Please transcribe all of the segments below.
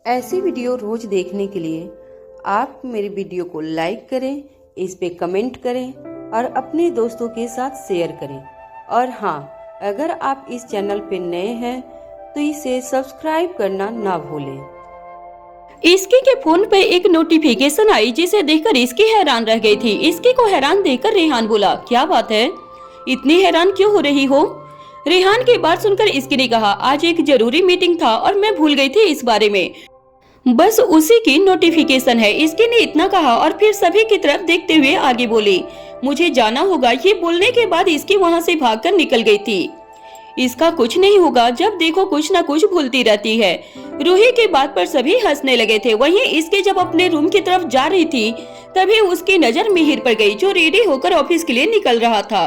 ऐसी वीडियो रोज देखने के लिए आप मेरे वीडियो को लाइक करें, इस पे कमेंट करें और अपने दोस्तों के साथ शेयर करें। और हाँ, अगर आप इस चैनल पे नए हैं तो इसे सब्सक्राइब करना ना भूलें। इसकी के फोन पे एक नोटिफिकेशन आई जिसे देखकर इसकी हैरान रह गई थी। इसकी को हैरान देखकर रेहान बोला, क्या बात है, इतनी हैरान क्यों हो रही हो? रेहान की बात सुनकर इसकी ने कहा, आज एक जरूरी मीटिंग था और मैं भूल गई थी इस बारे में, बस उसी की नोटिफिकेशन है। इसकी ने इतना कहा और फिर सभी की तरफ देखते हुए आगे बोली, मुझे जाना होगा। ये बोलने के बाद इसकी वहाँ से भागकर निकल गई थी। इसका कुछ नहीं होगा, जब देखो कुछ न कुछ भूलती रहती है। रूही की बात पर सभी हंसने लगे थे। वहीं इसके जब अपने रूम की तरफ जा रही थी तभी उसकी नजर मिहिर पर गई, जो रेडी होकर ऑफिस के लिए निकल रहा था।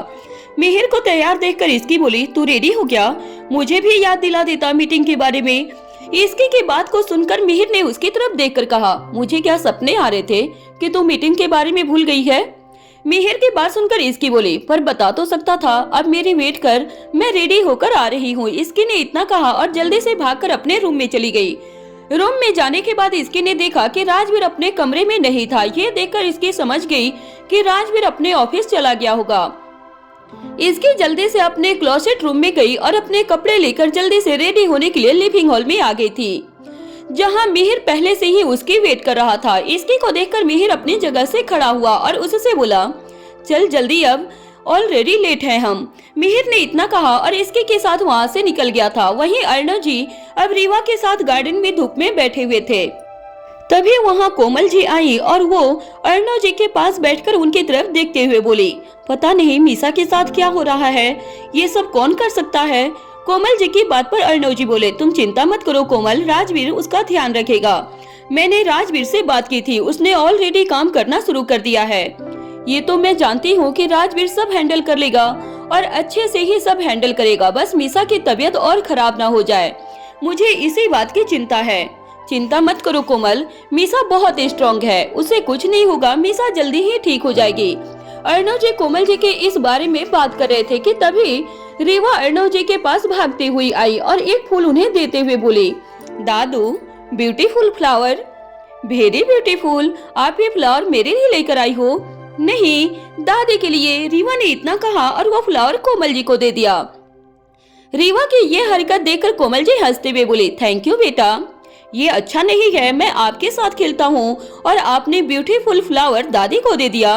मिहिर को तैयार देखकर इसकी बोली, तू रेडी हो गया? मुझे भी याद दिला देता मीटिंग के बारे में। इसकी की बात को सुनकर मिहिर ने उसकी तरफ देखकर कहा, मुझे क्या सपने आ रहे थे कि तू मीटिंग के बारे में भूल गई है? मिहिर की बात सुनकर इसकी बोली, पर बता तो सकता था, अब मेरी वेट कर, मैं रेडी होकर आ रही हूँ। इसकी ने इतना कहा और जल्दी से भागकर अपने रूम में चली गई। रूम में जाने के बाद इसकी ने देखा कि राजवीर अपने कमरे में नहीं था। ये देखकर इसकी समझ गई कि राजवीर अपने ऑफिस चला गया होगा। इसकी जल्दी से अपने क्लोसेट रूम में गई और अपने कपड़े लेकर जल्दी से रेडी होने के लिए लिविंग हॉल में आ गई थी, जहां मिहिर पहले से ही उसकी वेट कर रहा था। इसकी को देखकर मिहिर अपनी जगह से खड़ा हुआ और उससे बोला, चल जल्दी, अब ऑलरेडी लेट है हम। मिहिर ने इतना कहा और इसके के साथ वहां से निकल गया था। वहीं अर्णव जी अब रीवा के साथ गार्डन में धूप में बैठे हुए थे। तभी वहां कोमल जी आई और वो अर्णव जी के पास बैठकर उनकी तरफ देखते हुए बोली, पता नहीं मीसा के साथ क्या हो रहा है, ये सब कौन कर सकता है? कोमल जी की बात पर अर्णव जी बोले, तुम चिंता मत करो कोमल, राजवीर उसका ध्यान रखेगा। मैंने राजवीर से बात की थी, उसने ऑलरेडी काम करना शुरू कर दिया है। ये तो मैं जानती हूँ कि राजवीर सब हैंडल कर लेगा और अच्छे से ही सब हैंडल करेगा, बस मीसा की तबीयत और खराब ना हो जाए, मुझे इसी बात की चिंता है। चिंता मत करो कोमल, मीसा बहुत स्ट्रॉन्ग है, उसे कुछ नहीं होगा, मीसा जल्दी ही ठीक हो जाएगी। अर्णव जी कोमल जी के इस बारे में बात कर रहे थे कि तभी रीवा अर्णव जी के पास भागती हुई आई और एक फूल उन्हें देते हुए बोली, दादू, ब्यूटीफुल फ्लावर, वेरी ब्यूटीफुल, आप ये फ्लावर मेरे लिए लेकर आई हो? नहीं, दादी के लिए, रीवा ने इतना कहा और वो फ्लावर कोमल जी को दे दिया। रीवा की ये हरकत देखकर कोमल जी हंसते हुए बोली, थैंक यू बेटा, ये अच्छा नहीं है, मैं आपके साथ खेलता हूँ और आपने ब्यूटीफुल फ्लावर दादी को दे दिया।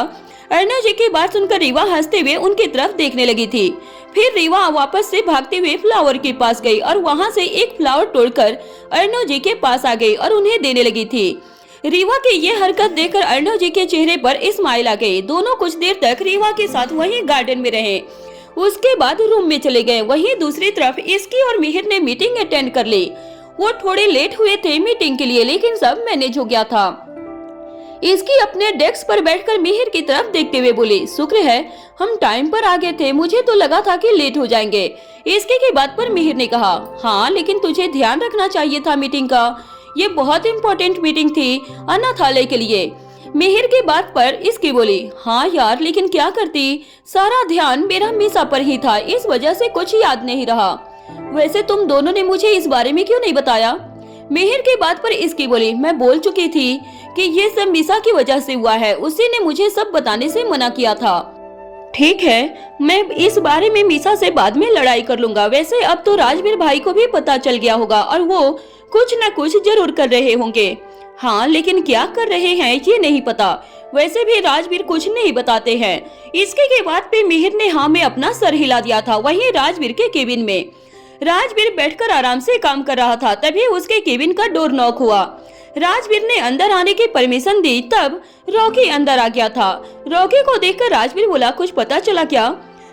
अर्णव जी की बात सुनकर रीवा हंसते हुए उनकी तरफ देखने लगी थी। फिर रीवा वापस से भागते हुए फ्लावर के पास गई और वहाँ से एक फ्लावर तोड़कर अर्णव जी के पास आ गई और उन्हें देने लगी थी। रीवा की ये हरकत देखकर अर्णव जी के चेहरे पर स्माइल आ गई। दोनों कुछ देर तक रीवा के साथ वहीं गार्डन में रहे, उसके बाद रूम में चले गए। वहीं दूसरी तरफ इसकी और मिहिर ने मीटिंग अटेंड कर ली। वो थोड़े लेट हुए थे मीटिंग के लिए, लेकिन सब मैनेज हो गया था। इसकी अपने डेस्क पर बैठकर मिहिर की तरफ देखते हुए बोली, शुक्र है हम टाइम पर आ गए थे, मुझे तो लगा था कि लेट हो जाएंगे। इसके की बात पर मिहिर ने कहा, हाँ लेकिन तुझे ध्यान रखना चाहिए था मीटिंग का, ये बहुत इम्पोर्टेंट मीटिंग थी अनाथालय के लिए। मिहिर की बात पर इसकी बोली, हाँ यार, लेकिन क्या करती, सारा ध्यान मेरा मीसा पर ही था, इस वजह से कुछ याद नहीं रहा। वैसे तुम दोनों ने मुझे इस बारे में क्यों नहीं बताया? मिहिर की बात पर इसकी बोली, मैं बोल चुकी थी कि ये सब मीसा की वजह से हुआ है, उसी ने मुझे सब बताने से मना किया था। ठीक है, मैं इस बारे में मीसा से बाद में लड़ाई कर लूंगा। वैसे अब तो राजवीर भाई को भी पता चल गया होगा और वो कुछ न कुछ जरूर कर रहे होंगे। हाँ, लेकिन क्या कर रहे हैं ये नहीं पता। वैसे भी राजवीर कुछ नहीं बताते हैं। इसके के बाद पे मिहिर ने हाँ में अपना सर हिला दिया था। वहीं राजवीर के केबिन में राजवीर बैठकर आराम से काम कर रहा था। तभी उसके केबिन का डोर नॉक हुआ। राजवीर ने अंदर आने की परमिशन दी, तब रॉकी अंदर आ गया था। रॉकी को देखकर राजवीर बोला, कुछ पता चला क्या?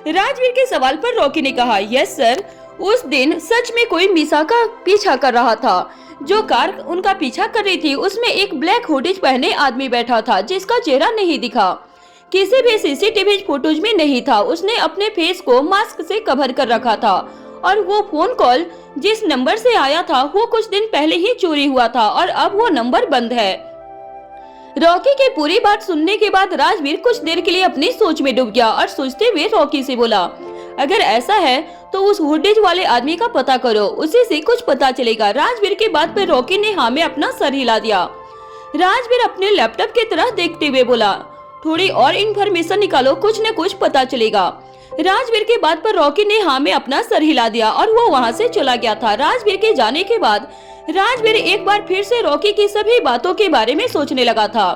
राजवीर के सवाल पर रॉकी ने कहा, यस सर, उस दिन सच में कोई मीसा का पीछा कर रहा था। जो कार उनका पीछा कर रही थी उसमें एक ब्लैक हुडीज पहने आदमी बैठा था, जिसका चेहरा नहीं दिखा, किसी भी सीसीटीवी फुटेज में नहीं था। उसने अपने फेस को मास्क से कवर कर रखा था और वो फोन कॉल जिस नंबर से आया था वो कुछ दिन पहले ही चोरी हुआ था और अब वो नंबर बंद है। रॉकी की पूरी बात सुनने के बाद राजवीर कुछ देर के लिए अपनी सोच में डूब गया और सोचते हुए रॉकी से बोला, अगर ऐसा है तो उस हुडीज वाले आदमी का पता करो, उसी से कुछ पता चलेगा। राजवीर की बात पर रॉकी ने हाँ में अपना सर हिला दिया। राजवीर अपने लैपटॉप की तरह देखते हुए बोला, थोड़ी और इन्फॉर्मेशन निकालो, कुछ न कुछ पता चलेगा। राजवीर की बात पर रॉकी ने हाँ में अपना सर हिला दिया और वो वहाँ से चला गया था। राजवीर के जाने के बाद राजवीर एक बार फिर से रॉकी की सभी बातों के बारे में सोचने लगा था।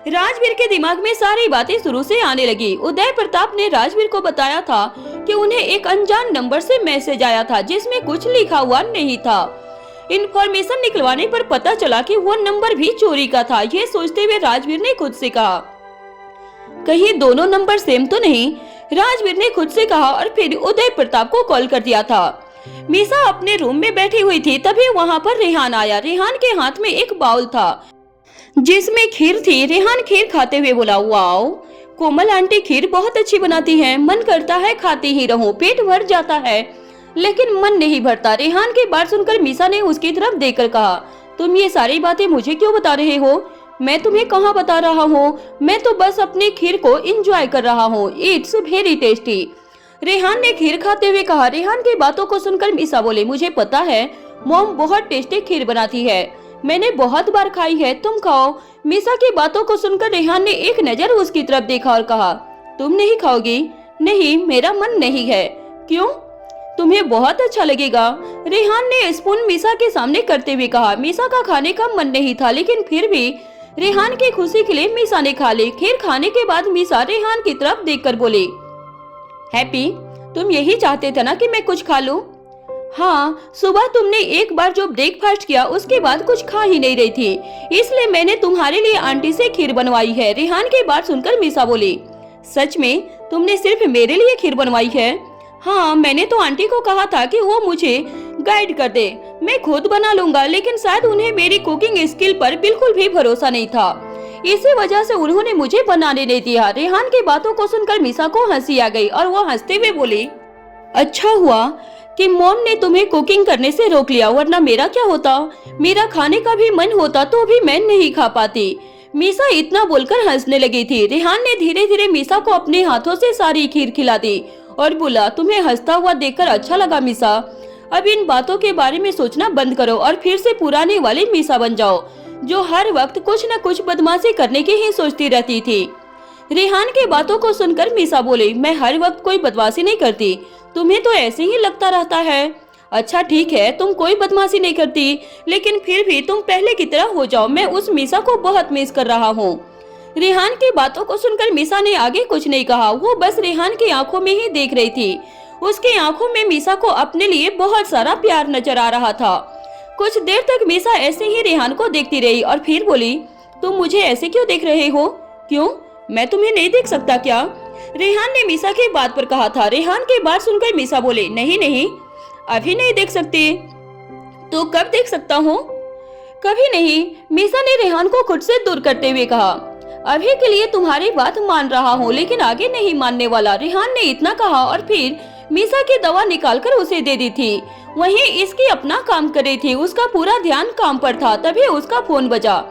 राजवीर के दिमाग में सारी बातें शुरू से आने लगी। उदय प्रताप ने राजवीर को बताया था कि उन्हें एक अनजान नंबर से मैसेज आया था जिसमें कुछ लिखा हुआ नहीं था। इन्फॉर्मेशन निकलवाने पर पता चला कि वो नंबर भी चोरी का था। ये सोचते हुए राजवीर ने खुद से कहा, कहीं दोनों नंबर सेम तो नहीं। राजवीर ने खुद से कहा और फिर उदय प्रताप को कॉल कर दिया था। मीसा अपने रूम में बैठी हुई थी, तभी वहाँ पर रेहान आया। रेहान के हाथ में एक बाउल था जिसमें खीर थी। रेहान खीर खाते हुए बोला, वाओ, कोमल आंटी खीर बहुत अच्छी बनाती हैं, मन करता है खाती ही रहूं, पेट भर जाता है लेकिन मन नहीं भरता। रेहान की बात सुनकर मीसा ने उसकी तरफ देखकर कहा, तुम ये सारी बातें मुझे क्यों बता रहे हो? मैं तुम्हें कहाँ बता रहा हूँ, मैं तो बस अपनी खीर को एंजॉय कर रहा हूँ। It's very tasty. रेहान ने खीर खाते हुए कहा। रेहान की बातों को सुनकर मीसा बोले, मुझे पता है मॉम बहुत टेस्टी खीर बनाती है, मैंने बहुत बार खाई है, तुम खाओ। मीसा की बातों को सुनकर रेहान ने एक नजर उसकी तरफ देखा और कहा, तुम नहीं खाओगी? नहीं, मेरा मन नहीं है। क्यों? तुम्हें बहुत अच्छा लगेगा। रेहान ने स्पून मीसा के सामने करते हुए कहा। मीसा का खाने का मन नहीं था लेकिन फिर भी रेहान की खुशी के लिए मीसा ने खा ली। खीर खाने के बाद मीसा रेहान की तरफ देखकर बोली, हैप्पी, तुम यही चाहते थे ना कि मैं कुछ खा लूं? हाँ, सुबह तुमने एक बार जो ब्रेकफास्ट किया उसके बाद कुछ खा ही नहीं रही थी, इसलिए मैंने तुम्हारे लिए आंटी से खीर बनवाई है। रेहान की बात सुनकर मीसा बोली, सच में तुमने सिर्फ मेरे लिए खीर बनवाई है? हाँ, मैंने तो आंटी को कहा था कि वो मुझे गाइड कर दे, मैं खुद बना लूंगा, लेकिन शायद उन्हें मेरी कुकिंग स्किल पर बिल्कुल भी भरोसा नहीं था, इसी वजह से उन्होंने मुझे बनाने नहीं दिया। रेहान की बातों को सुनकर मीसा को हंसी आ गई और वो हंसते हुए बोली, अच्छा हुआ कि मॉम ने तुम्हें कुकिंग करने से रोक लिया, वरना मेरा क्या होता? मेरा खाने का भी मन होता तो भी मैं नहीं खा पाती। मीसा इतना बोलकर हंसने लगी थी। रेहान ने धीरे धीरे मीसा को अपने हाथों से सारी खीर खिला दी और बोला, तुम्हें हंसता हुआ देखकर अच्छा लगा मीसा, अब इन बातों के बारे में सोचना बंद करो और फिर से पुराने वाली मीसा बन जाओ जो हर वक्त कुछ न कुछ बदमाशी करने की ही सोचती रहती थी। रेहान की बातों को सुनकर मीसा बोली, मैं हर वक्त कोई बदमाशी नहीं करती, तुम्हें तो ऐसे ही लगता रहता है। अच्छा ठीक है, तुम कोई बदमाशी नहीं करती, लेकिन फिर भी तुम पहले की तरह हो जाओ, मैं उस मीसा को बहुत मिस कर रहा हूँ। रेहान की बातों को सुनकर मीसा ने आगे कुछ नहीं कहा, वो बस रेहान की आंखों में ही देख रही थी। उसकी आंखों में मीसा को अपने लिए बहुत सारा प्यार नजर आ रहा था। कुछ देर तक मीसा ऐसे ही रेहान को देखती रही और फिर बोली, तुम मुझे ऐसे क्यों देख रहे हो? क्यों, मैं तुम्हें नहीं देख सकता क्या? रेहान ने मीसा की बात पर कहा था। रेहान की बात सुनकर मीसा बोले, नहीं नहीं, अभी नहीं देख सकती। तो कब देख सकता हूँ? कभी नहीं, मीसा ने रेहान को खुद से दूर करते हुए कहा। अभी के लिए तुम्हारी बात मान रहा हूँ लेकिन आगे नहीं मानने वाला। रेहान ने इतना कहा और फिर मीसा की दवा निकालकर उसे दे दी थी। वहीं इसकी अपना काम कर रही थी, उसका पूरा ध्यान काम पर था। तभी उसका फोन बजा।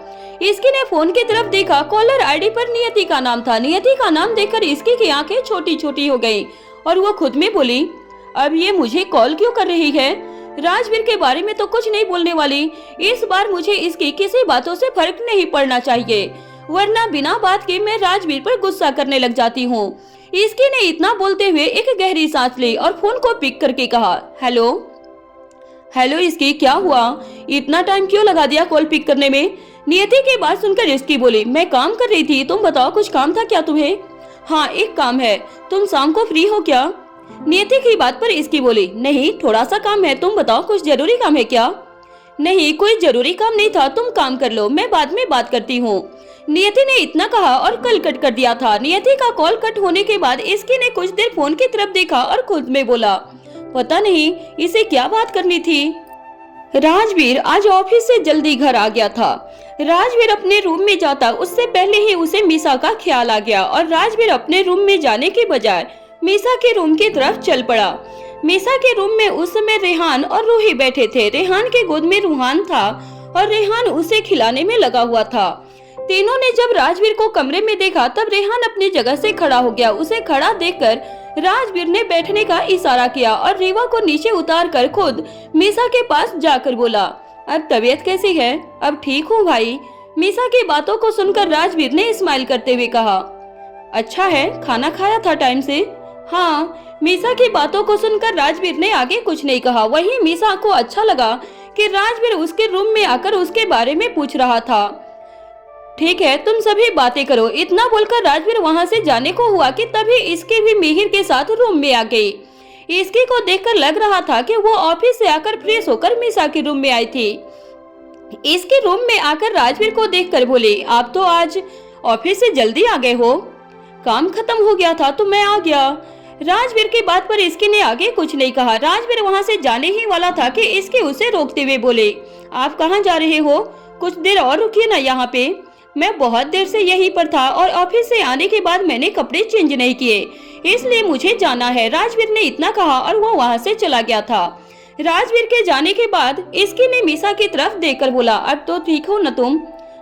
इसकी ने फोन की तरफ देखा, कॉलर आईडी पर नियति का नाम था। नियति का नाम देखकर इसकी की आंखें छोटी छोटी हो गईं और वो खुद में बोली, अब ये मुझे कॉल क्यों कर रही है? राजवीर के बारे में तो कुछ नहीं बोलने वाली, इस बार मुझे इसकी किसी बातों से फर्क नहीं पड़ना चाहिए, वरना बिना बात के मैं राजवीर पर गुस्सा करने लग जाती हूँ। इसकी ने इतना बोलते हुए एक गहरी सांस ली और फोन को पिक करके कहा, हेलो। हेलो इसकी, क्या हुआ? इतना टाइम क्यों लगा दिया कॉल पिक करने में? नियति की बात सुनकर इसकी बोली, मैं काम कर रही थी, तुम बताओ कुछ काम था क्या तुम्हें? हाँ एक काम है, तुम शाम को फ्री हो क्या? नियति की बात पर इसकी बोली, नहीं थोड़ा सा काम है, तुम बताओ कुछ जरूरी काम है क्या? नहीं कोई जरूरी काम नहीं था, तुम काम कर लो, मैं बाद में बात करती हूँ। नियति ने इतना कहा और कल कट कर दिया था। नियति का कॉल कट होने के बाद इसकी ने कुछ देर फोन की तरफ देखा और खुद में बोला, पता नहीं इसे क्या बात करनी थी। राजवीर आज ऑफिस से जल्दी घर आ गया था। राजवीर अपने रूम में जाता उससे पहले ही उसे मीसा का ख्याल आ गया और राजवीर अपने रूम में जाने के बजाय मीसा के रूम की तरफ चल पड़ा। मीसा के रूम में उस समय रेहान और रूही बैठे थे। रेहान के गोद में रूहान था और रेहान उसे खिलाने में लगा हुआ था। तीनों ने जब राजवीर को कमरे में देखा तब रेहान अपनी जगह से खड़ा हो गया। उसे खड़ा देखकर राजवीर ने बैठने का इशारा किया और रीवा को नीचे उतार कर खुद मीसा के पास जाकर बोला, अब तबीयत कैसी है? अब ठीक हूँ भाई। मीसा की बातों को सुनकर राजवीर ने स्माइल करते हुए कहा, अच्छा है, खाना खाया था टाइम से? हाँ। मीसा की बातों को सुनकर राजवीर ने आगे कुछ नहीं कहा। वहीं मीसा को अच्छा लगा कि राजवीर उसके रूम में आकर उसके बारे में पूछ रहा था। ठीक है, तुम सभी बातें करो। इतना बोलकर राजवीर वहां से जाने को हुआ कि तभी इसकी भी मिहिर के साथ रूम में आ गई। इसकी को देखकर लग रहा था कि वो ऑफिस से आकर फ्रेश होकर मीसा के रूम में आई थी। इसके रूम में आकर राजवीर को देखकर बोली, आप तो आज ऑफिस से जल्दी आ गए हो? काम खत्म हो गया था तो मैं आ गया। राजवीर की बात पर इसकी ने आगे कुछ नहीं कहा। राजवीर वहां से जाने ही वाला था कि इसके उसे रोकते हुए बोले, आप कहाँ जा रहे हो? कुछ देर और रुकिए ना यहाँ पे। मैं बहुत देर से यहीं पर था और ऑफिस से आने के बाद मैंने कपड़े चेंज नहीं किए, इसलिए मुझे जाना है। राजवीर ने इतना कहा और वो वहां से चला गया था। राजवीर के जाने के बाद इसकी ने मीसा की तरफ देखकर बोला, अब तो ठीक हो न तुम?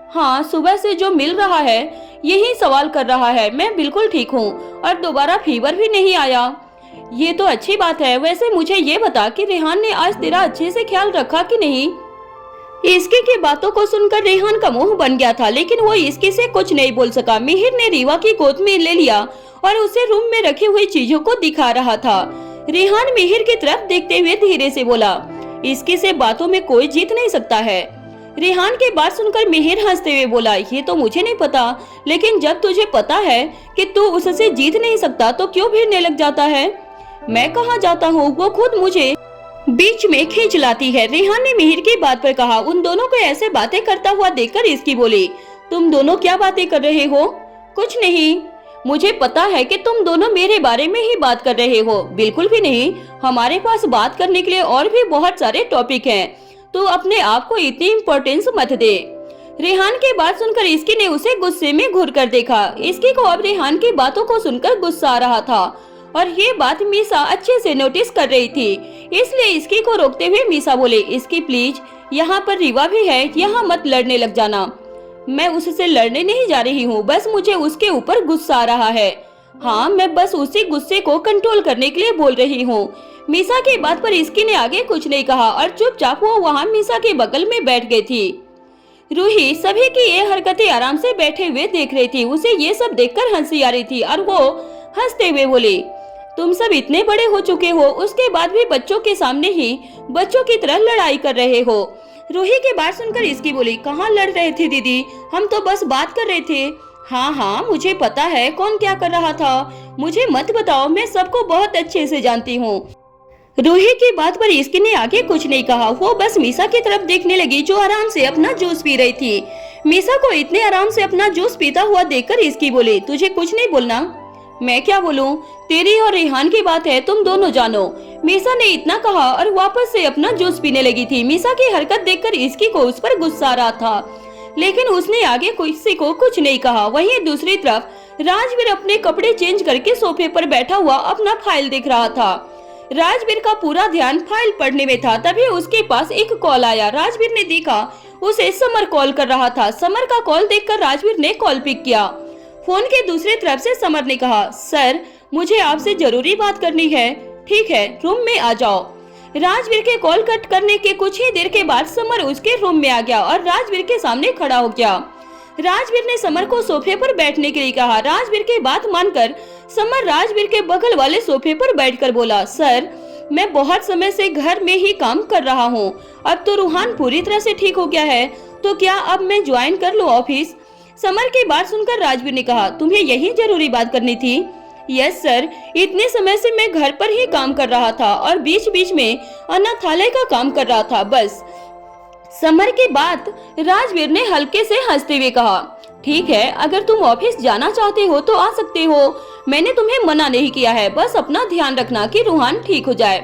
हाँ, सुबह से जो मिल रहा है यही सवाल कर रहा है। मैं बिल्कुल ठीक हूँ और दोबारा फीवर भी नहीं आया। ये तो अच्छी बात है। वैसे मुझे ये बता कि रेहान ने आज तेरा अच्छे से ख्याल रखा कि नहीं? इसकी की बातों को सुनकर रेहान का मुंह बन गया था, लेकिन वो इसकी से कुछ नहीं बोल सका। मिहिर ने रीवा की गोद में ले लिया और उसे रूम में रखी हुई चीजों को दिखा रहा था। रेहान मिहिर की तरफ देखते हुए धीरे से बोला, इसकी से बातों में कोई जीत नहीं सकता है। रेहान की बात सुनकर मिहिर हंसते हुए बोला, ये तो मुझे नहीं पता, लेकिन जब तुझे पता है कि तू उससे जीत नहीं सकता तो क्यों भिड़ने लग जाता है? मैं कहाँ जाता हूँ, वो खुद मुझे बीच में खींच लाती है। रेहान ने मिहिर की बात पर कहा। उन दोनों को ऐसे बातें करता हुआ देखकर इसकी बोली, तुम दोनों क्या बातें कर रहे हो? कुछ नहीं, मुझे पता है कि तुम दोनों मेरे बारे में ही बात कर रहे हो। बिल्कुल भी नहीं, हमारे पास बात करने के लिए और भी बहुत सारे टॉपिक हैं। तो अपने आप को इतनी इम्पोर्टेंस मत दे। रेहान की बात सुनकर इसकी ने उसे गुस्से में घूर कर देखा। इसकी को अब रेहान की बातों को सुनकर गुस्सा आ रहा था और ये बात मीसा अच्छे से नोटिस कर रही थी, इसलिए इसकी को रोकते हुए मीसा बोले, इसकी प्लीज, यहाँ पर रीवा भी है, यहाँ मत लड़ने लग जाना। मैं उससे लड़ने नहीं जा रही हूँ, बस मुझे उसके ऊपर गुस्सा आ रहा है। हाँ, मैं बस उसी गुस्से को कंट्रोल करने के लिए बोल रही हूँ। मीसा की बात पर इसकी ने आगे कुछ नहीं कहा और चुपचाप वो वहाँ मीसा के बगल में बैठ गई थी। रूही सभी की ये हरकतें आराम से बैठे हुए देख रही थी। उसे ये सब देखकर हंसी आ रही थी और वो हंसते हुए बोली, तुम सब इतने बड़े हो चुके हो, उसके बाद भी बच्चों के सामने ही बच्चों की तरह लड़ाई कर रहे हो। रूही की बात सुनकर इसकी बोली, कहाँ लड़ रहे थे दीदी, हम तो बस बात कर रहे थे। हाँ हाँ, मुझे पता है कौन क्या कर रहा था, मुझे मत बताओ, मैं सबको बहुत अच्छे से जानती हूँ। रूही की बात पर इसकी ने आगे कुछ नहीं कहा। वो बस मीसा की तरफ देखने लगी जो आराम से अपना जूस पी रही थी। मीसा को इतने आराम से अपना जूस पीता हुआ देखकर इसकी बोली, तुझे कुछ नहीं बोलना? मैं क्या बोलूं? तेरी और रेहान की बात है, तुम दोनों जानो। मीसा ने इतना कहा और वापस से अपना जूस पीने लगी थी। मीसा की हरकत देखकर इसकी को उस पर गुस्सा आ रहा था, लेकिन उसने आगे किसी को कुछ नहीं कहा। वहीं दूसरी तरफ राजवीर अपने कपड़े चेंज करके सोफे पर बैठा हुआ अपना फाइल देख रहा था। राजवीर का पूरा ध्यान फाइल पढ़ने में था। तभी उसके पास एक कॉल आया। राजवीर ने देखा उसे समर कॉल कर रहा था। समर का कॉल देखकर राजवीर ने कॉल पिक किया। फोन के दूसरी तरफ से समर ने कहा, सर मुझे आपसे जरूरी बात करनी है। ठीक है, रूम में आ जाओ। राजवीर के कॉल कट करने के कुछ ही देर के बाद समर उसके रूम में आ गया और राजवीर के सामने खड़ा हो गया। राजवीर ने समर को सोफे पर बैठने के लिए कहा। राजवीर की बात मानकर समर राजवीर के बगल वाले सोफे पर बैठकर बोला, सर मैं बहुत समय से घर में ही काम कर रहा हूँ। अब तो रूहान पूरी तरह से ठीक हो गया है, तो क्या अब मैं ज्वाइन कर लूँ ऑफिस? समर की बात सुनकर राजवीर ने कहा, तुम्हें यही जरूरी बात करनी थी? यस सर, इतने समय से मैं घर पर ही काम कर रहा था और बीच बीच में अनाथालय का काम कर रहा था, बस। समर की बात राजवीर ने हल्के से हंसते हुए कहा, ठीक है, अगर तुम ऑफिस जाना चाहते हो तो आ सकते हो, मैंने तुम्हें मना नहीं किया है, बस अपना ध्यान रखना कि रूहान ठीक हो जाए।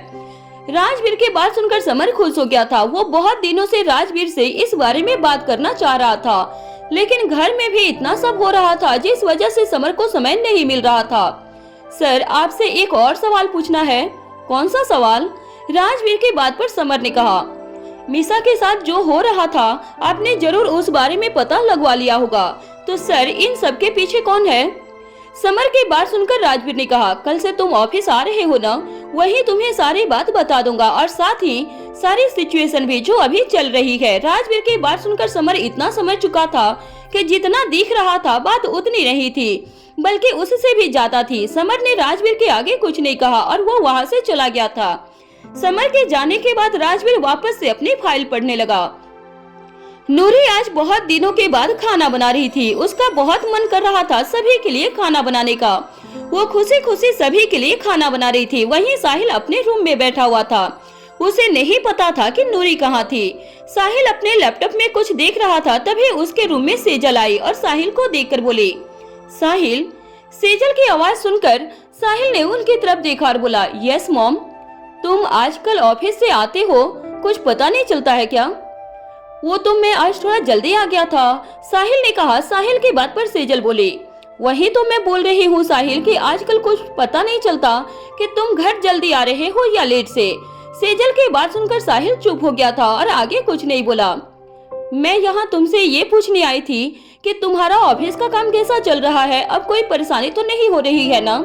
राजवीर की बात सुनकर समर खुश हो गया था। वो बहुत दिनों से राजवीर से इस बारे में बात करना चाह रहा था, लेकिन घर में भी इतना सब हो रहा था जिस वजह से समर को समय नहीं मिल रहा था। सर आपसे एक और सवाल पूछना है। कौन सा सवाल? राजवीर की बात पर समर ने कहा, मीसा के साथ जो हो रहा था आपने जरूर उस बारे में पता लगवा लिया होगा। तो सर, इन सब के पीछे कौन है? समर की बात सुनकर राजवीर ने कहा, कल से तुम ऑफिस आ रहे हो ना, वही तुम्हें सारी बात बता दूंगा और साथ ही सारी सिचुएशन भी जो अभी चल रही है। राजवीर की बात सुनकर समर इतना समझ चुका था कि जितना दिख रहा था बात उतनी नहीं थी, बल्कि उससे भी ज्यादा थी। समर ने राजवीर के आगे कुछ नहीं कहा और वो वहाँ से चला गया था। समर के जाने के बाद राजवीर वापस से अपनी फाइल पढ़ने लगा। नूरी आज बहुत दिनों के बाद खाना बना रही थी। उसका बहुत मन कर रहा था सभी के लिए खाना बनाने का। वो खुशी खुशी सभी के लिए खाना बना रही थी। वहीं साहिल अपने रूम में बैठा हुआ था। उसे नहीं पता था कि नूरी कहाँ थी। साहिल अपने लैपटॉप में कुछ देख रहा था, तभी उसके रूम में सेजल आई और साहिल को देखकर बोली, साहिल। सेजल की आवाज सुनकर साहिल ने उनकी तरफ देखा और बोला, यस मॉम। तुम आजकल ऑफिस से आते हो, कुछ पता नहीं चलता है क्या? वो तुम मैं आज थोड़ा जल्दी आ गया था, साहिल ने कहा। साहिल की बात पर सेजल बोली, वही तो मैं बोल रही हूँ साहिल कि आजकल कुछ पता नहीं चलता कि तुम घर जल्दी आ रहे हो या लेट से। सेजल की बात सुनकर साहिल चुप हो गया था और आगे कुछ नहीं बोला। मैं यहाँ तुमसे ये पूछने आई थी कि तुम्हारा ऑफिस का काम कैसा चल रहा है? अब कोई परेशानी तो नहीं हो रही है ना?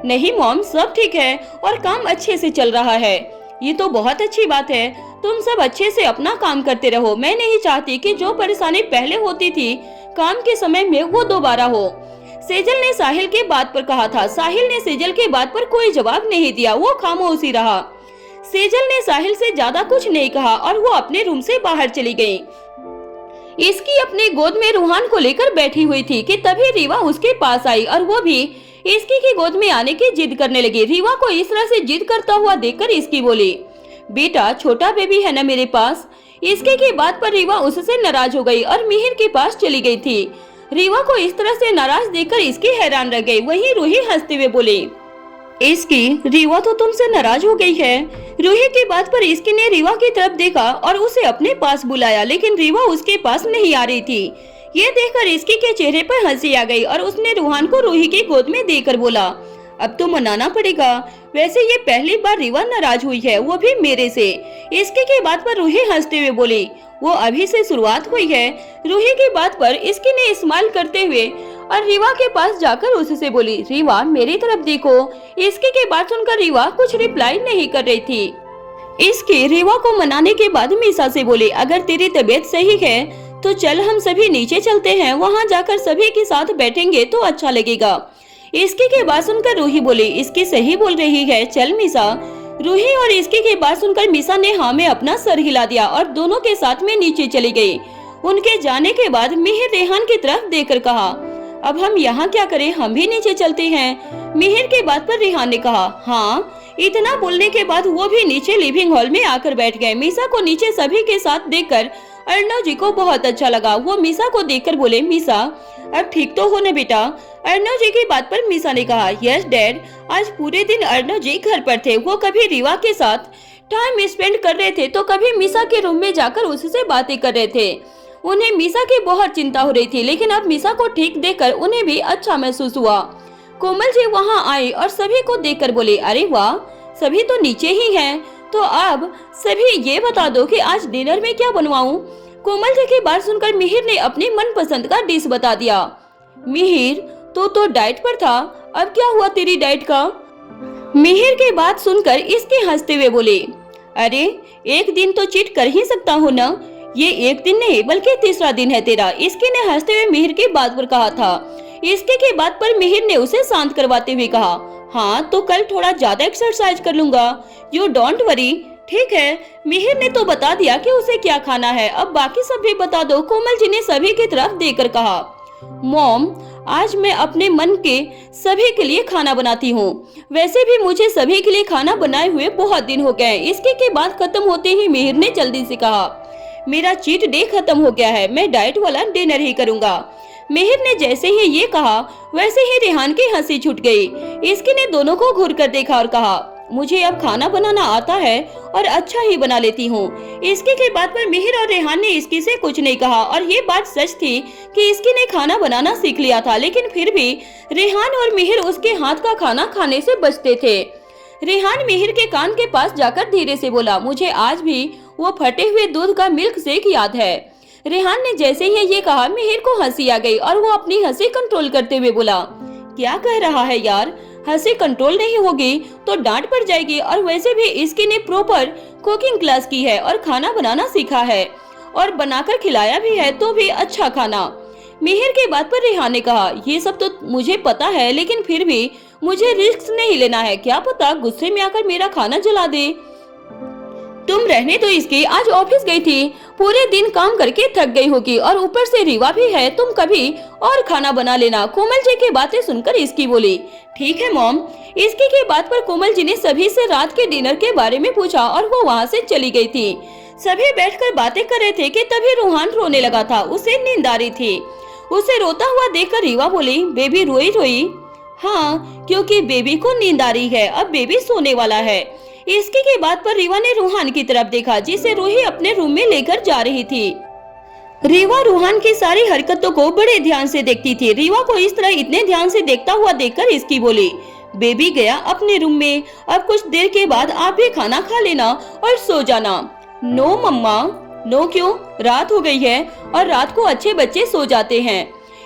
नहीं मॉम, सब ठीक है और काम अच्छे से चल रहा है। ये तो बहुत अच्छी बात है। तुम सब अच्छे से अपना काम करते रहो। मैं नहीं चाहती कि जो परेशानी पहले होती थी काम के समय में वो दोबारा हो। सेजल ने साहिल के बात पर कहा था। साहिल ने सेजल के बात पर कोई जवाब नहीं दिया, वो खामोश ही रहा। सेजल ने साहिल से ज्यादा कुछ नहीं कहा और वो अपने रूम से बाहर चली गई। इसकी अपने गोद में रूहान को लेकर बैठी हुई थी कि तभी रीवा उसके पास आई और वो भी इसकी की गोद में आने की जिद करने लगी। रीवा को इस तरह से जिद करता हुआ देखकर इसकी बोली, बेटा छोटा बेबी है ना मेरे पास। इसके की बात पर रीवा उससे नाराज हो गई और मिहिर के पास चली गई थी। रीवा को इस तरह से नाराज देखकर इसकी हैरान रह गई। वहीं रूही हंसते हुए बोली, इसकी रीवा तो तुमसे नाराज हो गई है। रूही की बात पर इसकी ने रीवा की तरफ देखा और उसे अपने पास बुलाया, लेकिन रीवा उसके पास नहीं आ रही थी। ये देखकर इसकी के चेहरे पर हंसी आ गई और उसने रूहान को रूही की गोद में देकर बोला, अब तो मनाना पड़ेगा। वैसे ये पहली बार रीवा नाराज हुई है, वो भी मेरे से। इसकी की बात पर रूही हंसते हुए बोली, वो अभी से शुरुआत हुई है। रूही की बात पर इसकी ने स्माइल करते हुए और रीवा के पास जाकर उससे बोली, रीवा मेरी तरफ देखो। इसकी की बात सुनकर रीवा कुछ रिप्लाई नहीं कर रही थी। इसकी रीवा को मनाने के बाद मीसा से बोली, अगर तेरी तबीयत सही है तो चल हम सभी नीचे चलते हैं, वहाँ जाकर सभी के साथ बैठेंगे तो अच्छा लगेगा। इसकी की बात सुनकर रूही बोली, इसकी सही बोल रही है, चल मीसा। रूही और इसकी की बात सुनकर मीसा ने हाँ में अपना सर हिला दिया और दोनों के साथ में नीचे चली गई। उनके जाने के बाद मिहिर रेहान की तरफ देखकर कहा, अब हम यहाँ क्या करें, हम भी नीचे चलते हैं। मिहिर के बात पर रेहान ने कहा, हाँ। इतना बोलने के बाद वो भी नीचे लिविंग हॉल में आकर बैठ गए। मीसा को नीचे सभी के साथ देखकर अर्णव जी को बहुत अच्छा लगा। वो मीसा को देखकर बोले, मीसा अब ठीक तो हो न बेटा? अर्णव जी की बात पर मीसा ने कहा, यस डैड। आज पूरे दिन अर्णव जी घर पर थे। वो कभी रीवा के साथ टाइम स्पेंड कर रहे थे तो कभी मीसा के रूम में जाकर उससे बातें कर रहे थे। उन्हें मीसा की बहुत चिंता हो रही थी, लेकिन अब मीसा को ठीक देखकर उन्हें भी अच्छा महसूस हुआ। कोमल जी वहाँ आए और सभी को देखकर बोले, अरे वाह, सभी तो नीचे ही हैं। तो अब सभी ये बता दो कि आज डिनर में क्या बनवाऊं? कोमल जी की बात सुनकर मिहिर ने अपनी मनपसंद का डिश बता दिया। मिहिर तो डाइट पर था, अब क्या हुआ तेरी डाइट का? मिहिर की बात सुनकर इसके हंसते हुए बोले, अरे एक दिन तो चीट कर ही सकता हूँ ना, ये एक दिन नहीं बल्कि तीसरा दिन है तेरा। इसके ने हंसते हुए मिहिर की बात पर कहा था। इसके की बात पर मिहिर ने उसे शांत करवाते हुए कहा, हाँ तो कल थोड़ा ज्यादा एक्सरसाइज कर लूंगा, यू डोंट वरी। ठीक है, मिहिर ने तो बता दिया कि उसे क्या खाना है, अब बाकी सब भी बता दो। कोमल जी ने सभी की तरफ देखकर कहा, मॉम आज मैं अपने मन के सभी के लिए खाना बनाती हूँ। वैसे भी मुझे सभी के लिए खाना बनाए हुए बहुत दिन हो गए। इसके के बात खत्म होते ही मिहिर ने जल्दी से कहा, मेरा चीट डे खत्म हो गया है, मैं डाइट वाला डिनर ही करूंगा। मिहिर ने जैसे ही ये कहा वैसे ही रेहान की हंसी छूट गई। इसकी ने दोनों को घूर कर देखा और कहा, मुझे अब खाना बनाना आता है और अच्छा ही बना लेती हूँ। इसकी की बात पर मिहिर और रेहान ने इसकी से कुछ नहीं कहा और ये बात सच थी कि इसकी ने खाना बनाना सीख लिया था, लेकिन फिर भी रेहान और मिहिर उसके हाथ का खाना खाने से बचते थे। रेहान मिहिर के कान के पास जाकर धीरे से बोला, मुझे आज भी वो फटे हुए दूध का मिल्क शेक याद है। रेहान ने जैसे ही ये कहा मिहिर को हंसी आ गई और वो अपनी हंसी कंट्रोल करते हुए बोला, क्या कह रहा है यार, हंसी कंट्रोल नहीं होगी तो डांट पड़ जाएगी। और वैसे भी इसकी ने प्रॉपर कुकिंग क्लास की है और खाना बनाना सीखा है और बनाकर खिलाया भी है, तो भी अच्छा खाना। मिहिर की बात पर रेहान ने कहा, ये सब तो मुझे पता है, लेकिन फिर भी मुझे रिस्क नहीं लेना है, क्या पता गुस्से में आकर मेरा खाना जला दे। तुम रहने तो इसकी, आज ऑफिस गई थी, पूरे दिन काम करके थक गई होगी और ऊपर से रीवा भी है, तुम कभी और खाना बना लेना। कोमल जी की बातें सुनकर इसकी बोली, ठीक है मॉम। इसकी की बात पर कोमल जी ने सभी से रात के डिनर के बारे में पूछा और वो वहाँ से चली गई थी। सभी बैठकर बातें कर रहे थे कि तभी रूहान रोने लगा था, उसे नींद आ रही थी। उसे रोता हुआ देखकर रीवा बोली, बेबी रोई रोई? हाँ, क्योंकि बेबी को नींद आ रही है, अब बेबी सोने वाला है। इसकी की बात पर रीवा ने रूहान की तरफ देखा, जिसे रूही अपने रूम में लेकर जा रही थी। रीवा रूहान की सारी हरकतों को बड़े ध्यान से देखती थी। रीवा को इस तरह इतने ध्यान से देखता हुआ देखकर इसकी बोली, बेबी गया अपने रूम में, अब कुछ देर के बाद आप भी खाना खा लेना और सो जाना। नो मम्मा। नो क्यों? रात हो गई है और रात को अच्छे बच्चे सो जाते हैं।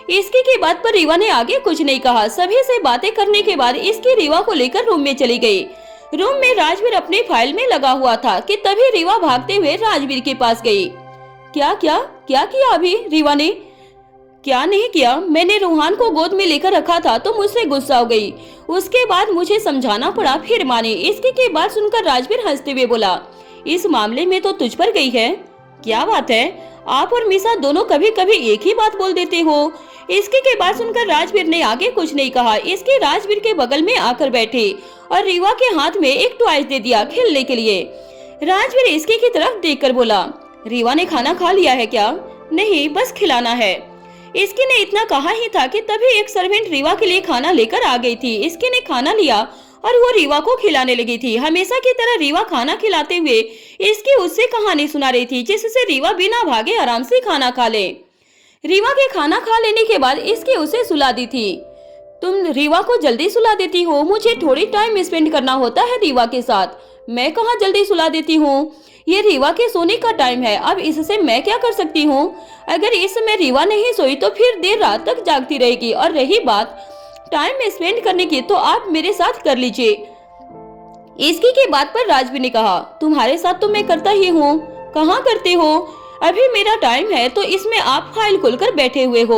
इसकी की बात पर रीवा ने आगे कुछ नहीं कहा। सभी से बातें करने के बाद इसकी रीवा को लेकर रूम में चली गई। रूम में राजवीर अपने फाइल में लगा हुआ था कि तभी रीवा भागते हुए राजवीर के पास गई। क्या क्या क्या किया अभी? रीवा ने क्या नहीं किया, मैंने रूहान को गोद में लेकर रखा था तो मुझसे गुस्सा हो गई, उसके बाद मुझे समझाना पड़ा, फिर मानी। इसकी की बात सुनकर राजवीर हंसते हुए बोला, इस मामले में तो तुझ पर गई है। क्या बात है, आप और मिसा दोनों कभी कभी एक ही बात बोल देते हो। इसकी के बात सुनकर राजवीर ने आगे कुछ नहीं कहा। इसके राजवीर के बगल में आकर बैठे और रीवा के हाथ में एक टॉयज दे दिया खेलने के लिए। राजवीर इसकी की तरफ देखकर बोला, रीवा ने खाना खा लिया है क्या? नहीं, बस खिलाना है। इसकी ने इतना कहा ही था कि तभी एक सर्वेंट रीवा के लिए खाना लेकर आ गई थी। इसकी ने खाना लिया और वो रीवा को खिलाने लगी थी। हमेशा की तरह रीवा खाना खिलाते हुए इसकी उससे कहानी सुना रही थी, जिससे रीवा बिना भागे आराम से खाना खा ले। रीवा के खाना खा लेने के बाद इसकी उसे सुला दी थी। तुम रीवा को जल्दी सुला देती हो, मुझे थोड़ी टाइम स्पेंड करना होता है रीवा के साथ। मैं कहाँ जल्दी सुला देती हूँ, ये रीवा के सोने का टाइम है, अब इससे मैं क्या कर सकती हूँ। अगर इस समय रीवा नहीं सोई तो फिर देर रात तक जागती रहेगी। और रही बात टाइम स्पेंड करने की, तो आप मेरे साथ कर लीजिए। इसकी की बात पर राजवीर ने कहा, तुम्हारे साथ तो मैं करता ही हूँ। कहाँ करते हो? अभी मेरा टाइम है तो इसमें आप फाइल खोलकर बैठे हुए हो।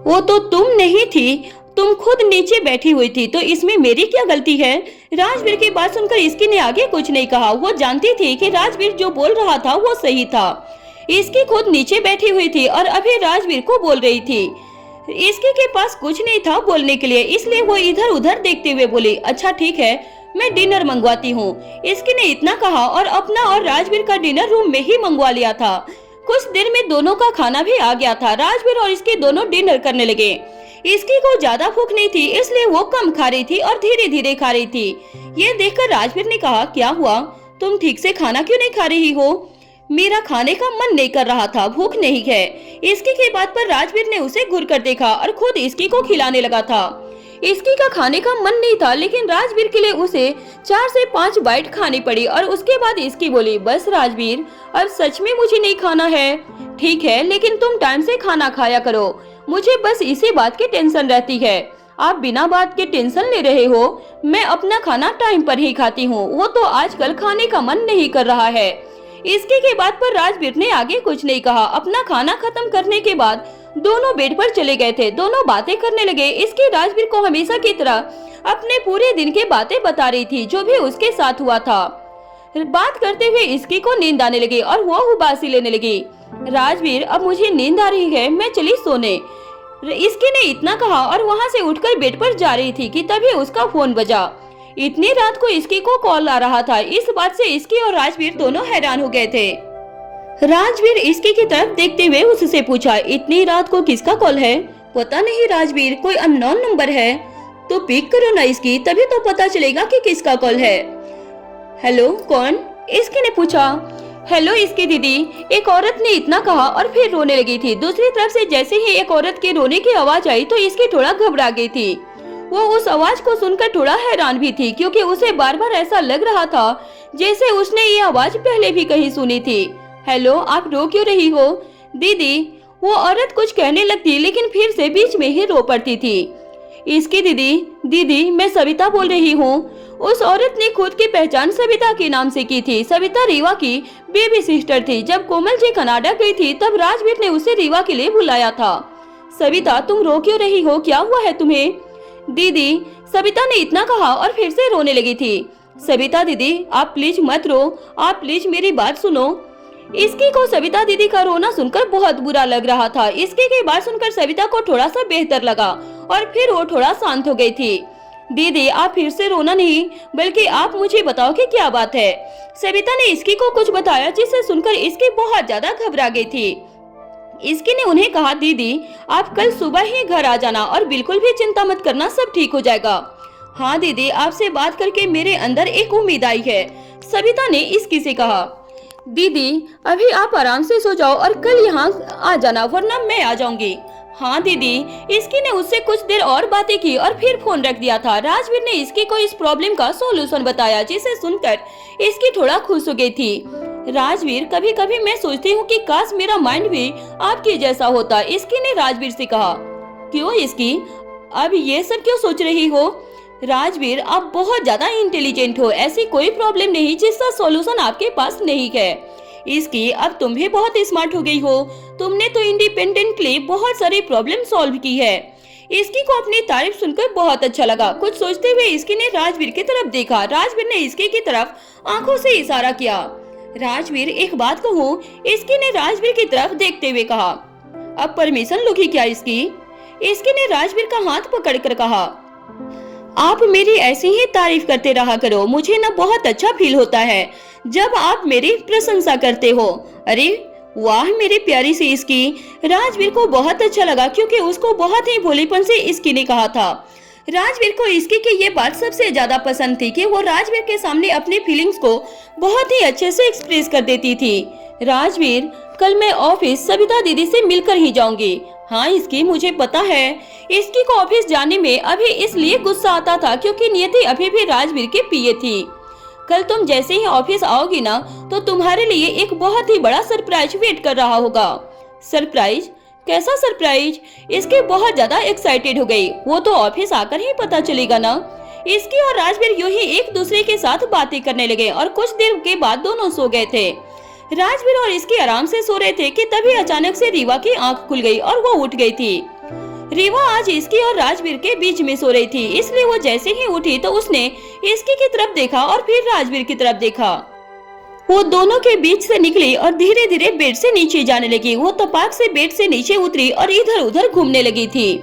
वो तो तुम नहीं थी, तुम खुद नीचे बैठी हुई थी, तो इसमें मेरी क्या गलती है? राजवीर की बात सुनकर इसकी ने आगे कुछ नहीं कहा। वो जानती थी कि राजवीर जो बोल रहा था वो सही था। इसकी खुद नीचे बैठी हुई थी और अभी राजवीर को बोल रही थी। इसके के पास कुछ नहीं था बोलने के लिए, इसलिए वो इधर उधर देखते हुए बोली, अच्छा ठीक है, मैं डिनर मंगवाती हूँ। इसकी ने इतना कहा और अपना और राजवीर का डिनर रूम में ही मंगवा लिया था। कुछ देर में दोनों का खाना भी आ गया था। राजवीर और इसके दोनों डिनर करने लगे। इसकी को ज्यादा भूख नहीं थी, इसलिए वो कम खा रही थी और धीरे धीरे खा रही थी। ये देखकर राजवीर ने कहा, क्या हुआ, तुम ठीक से खाना क्यों नहीं खा रही हो? मेरा खाने का मन नहीं कर रहा था, भूख नहीं है। इसकी की बात पर राजवीर ने उसे घूर कर देखा और खुद इसकी को खिलाने लगा था। इसकी का खाने का मन नहीं था, लेकिन राजवीर के लिए उसे 4 से 5 बाइट खानी पड़ी और उसके बाद इसकी बोली, बस राजवीर, अब सच में मुझे नहीं खाना है। ठीक है, लेकिन तुम टाइम से खाना खाया करो, मुझे बस इसी बात की टेंशन रहती है। आप बिना बात के टेंशन ले रहे हो, मैं अपना खाना टाइम पर ही खाती हूँ, वो तो आजकल खाने का मन नहीं कर रहा है। इसके के बात पर राजवीर ने आगे कुछ नहीं कहा। अपना खाना खत्म करने के बाद दोनों बेड पर चले गए थे। दोनों बातें करने लगे। इसके राजवीर को हमेशा की तरह अपने पूरे दिन की बातें बता रही थी, जो भी उसके साथ हुआ था। बात करते हुए इसकी को नींद आने लगी और वो उबासी लेने लगी। राजवीर, अब मुझे नींद आ रही है, मैं चली सोने। इसकी ने इतना कहा और वहाँ से उठकर बेड पर जा रही थी कि तभी उसका फोन बजा। इतनी रात को इसकी को कॉल आ रहा था। इस बात से इसकी और राजवीर दोनों हैरान हो गए थे। राजवीर इसकी की तरफ देखते हुए उससे पूछा, इतनी रात को किसका कॉल है? पता नहीं राजवीर, कोई अननोन नंबर है। तो पिक करो ना इसकी, तभी तो पता चलेगा कि किसका कॉल है। हेलो, कौन? इसकी ने पूछा। हेलो इसकी दीदी, एक औरत ने इतना कहा और फिर रोने लगी थी। दूसरी तरफ से जैसे ही एक औरत के रोने की आवाज आई तो इसकी थोड़ा घबरा गई थी। वो उस आवाज को सुनकर थोड़ा हैरान भी थी, क्योंकि उसे बार बार ऐसा लग रहा था जैसे उसने ये आवाज पहले भी कहीं सुनी थी। हेलो, आप रो क्यों रही हो दीदी? वो औरत कुछ कहने लगती, लेकिन फिर से बीच में ही रो पड़ती थी। इसकी दीदी मैं सविता बोल रही हूँ। उस औरत ने खुद की पहचान सविता के नाम से की थी। सविता रीवा की बेबी सिस्टर थी। जब कोमल जी कनाडा गई थी तब राजवीर ने उसे रीवा के लिए बुलाया था। सविता, तुम रो क्यों रही हो? क्या हुआ है तुम्हें? दीदी, सविता ने इतना कहा और फिर से रोने लगी थी। सविता दीदी, आप प्लीज मत रो, आप प्लीज मेरी बात सुनो। इसकी को सविता दीदी का रोना सुनकर बहुत बुरा लग रहा था। इसकी की बात सुनकर सविता को थोड़ा सा बेहतर लगा और फिर वो थोड़ा शांत हो गई थी। दीदी, आप फिर से रोना नहीं, बल्कि आप मुझे बताओ कि क्या बात है। सविता ने इसकी को कुछ बताया, जिसे सुनकर इसकी बहुत ज्यादा घबरा गई थी। इसकी ने उन्हें कहा, दीदी आप कल सुबह ही घर आ जाना और बिल्कुल भी चिंता मत करना, सब ठीक हो जाएगा। हाँ दीदी, आपसे बात करके मेरे अंदर एक उम्मीद आई है, सविता ने इसकी से कहा। दीदी, अभी आप आराम से सो जाओ और कल यहाँ आ जाना, वरना मैं आ जाऊंगी। हाँ दीदी। इसकी ने उससे कुछ देर और बातें की और फिर फोन रख दिया था। राजवीर ने इसकी को इस प्रॉब्लम का सॉल्यूशन बताया, जिसे सुनकर इसकी थोड़ा खुश हो गई थी। राजवीर, कभी कभी मैं सोचती हूँ कि काश मेरा माइंड भी आपके जैसा होता, इसकी ने राजवीर से कहा। क्यों इसकी, अब ये सब क्यों सोच रही हो? राजवीर, आप बहुत ज्यादा इंटेलिजेंट हो, ऐसी कोई प्रॉब्लम नहीं जिसका सॉल्यूशन आपके पास नहीं है। इसकी, अब तुम भी बहुत स्मार्ट हो गई हो, तुमने तो इंडिपेंडेंटली बहुत सारी प्रॉब्लम सॉल्व की है। इसकी को अपनी तारीफ सुनकर बहुत अच्छा लगा। कुछ सोचते हुए इसकी ने राजवीर की तरफ देखा। राजवीर ने इसकी की तरफ आंखों से इशारा किया। राजवीर, एक बात कहूँ? इसकी ने राजवीर की तरफ देखते हुए कहा। अब परमिशन लोगी क्या इसकी? इसकी ने राजवीर का हाथ पकड़कर कहा। आप मेरी ऐसी ही तारीफ करते रहा करो, मुझे ना बहुत अच्छा फील होता है जब आप मेरी प्रशंसा करते हो। अरे वाह मेरी प्यारी सी इसकी। राजवीर को बहुत अच्छा लगा, क्योंकि उसको बहुत ही भोलेपन से इसकी ने कहा था। राजवीर को इसकी की ये बात सबसे ज्यादा पसंद थी कि वो राजवीर के सामने अपनी फीलिंग्स को बहुत ही अच्छे से एक्सप्रेस कर देती थी। राजवीर, कल मैं ऑफिस सविता दीदी से मिलकर ही जाऊंगी। हाँ इसकी, मुझे पता है। इसकी को ऑफिस जाने में अभी इसलिए गुस्सा आता था क्योंकि नियति अभी भी राजवीर के पीए थी। कल तुम जैसे ही ऑफिस आओगी ना, तो तुम्हारे लिए एक बहुत ही बड़ा सरप्राइज वेट कर रहा होगा। सरप्राइज? कैसा सरप्राइज? इसकी बहुत ज्यादा एक्साइटेड हो गई। वो तो ऑफिस आकर ही पता चलेगा ना। इसकी और राजवीर यूं ही एक दूसरे के साथ बातें करने लगे और कुछ देर के बाद दोनों सो गए थे। राजवीर और इसकी आराम से सो रहे थे कि तभी अचानक से रीवा की आंख खुल गई और वो उठ गई थी। रीवा आज इसकी और राजवीर के बीच में सो रही थी, इसलिए वो जैसे ही उठी तो उसने इसकी की तरफ देखा और फिर राजवीर की तरफ देखा। वो दोनों के बीच से निकली और धीरे धीरे बेड से नीचे जाने लगी। वो तपाक से बेड से नीचे उतरी और इधर उधर घूमने लगी थी।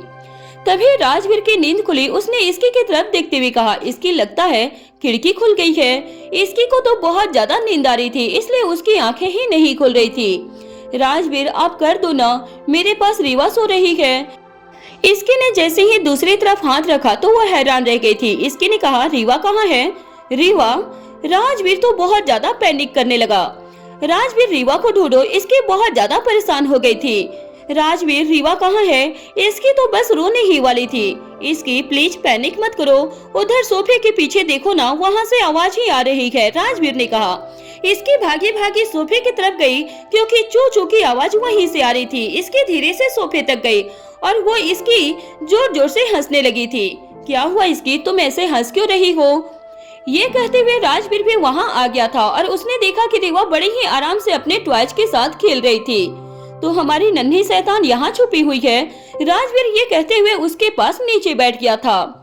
तभी राजवीर की नींद खुली। उसने इसकी की तरफ देखते हुए कहा, इसकी लगता है खिड़की खुल गई है। इसकी को तो बहुत ज्यादा नींद आ रही थी, इसलिए उसकी आंखें ही नहीं खुल रही थी। राजवीर, आप कर दो ना, मेरे पास रीवा सो रही है। इसकी ने जैसे ही दूसरी तरफ हाथ रखा तो वह हैरान रह गई थी। इसकी ने कहा, रीवा कहाँ है? रीवा? राजवीर तो बहुत ज्यादा पैनिक करने लगा। राजवीर, रीवा को ढूंढो। इसकी बहुत ज्यादा परेशान हो गई थी। राजवीर, रीवा कहाँ है? इसकी तो बस रोने ही वाली थी। इसकी, प्लीज पैनिक मत करो, उधर सोफे के पीछे देखो ना, वहाँ से आवाज ही आ रही है, राजवीर ने कहा। इसकी भागी भागी सोफे की तरफ गई, क्योंकि चू चू की आवाज वहीं से आ रही थी। इसकी धीरे से सोफे तक गई और वो इसकी जोर जोर से हंसने लगी थी। क्या हुआ इसकी, तुम ऐसे हंस क्यों रही हो? ये कहते हुए राजवीर भी वहाँ आ गया था और उसने देखा कि रीवा बड़े ही आराम से अपने टॉयज के साथ खेल रही थी। तो हमारी नन्ही शैतान यहाँ छुपी हुई है। राजवीर ये कहते हुए उसके पास नीचे बैठ गया था।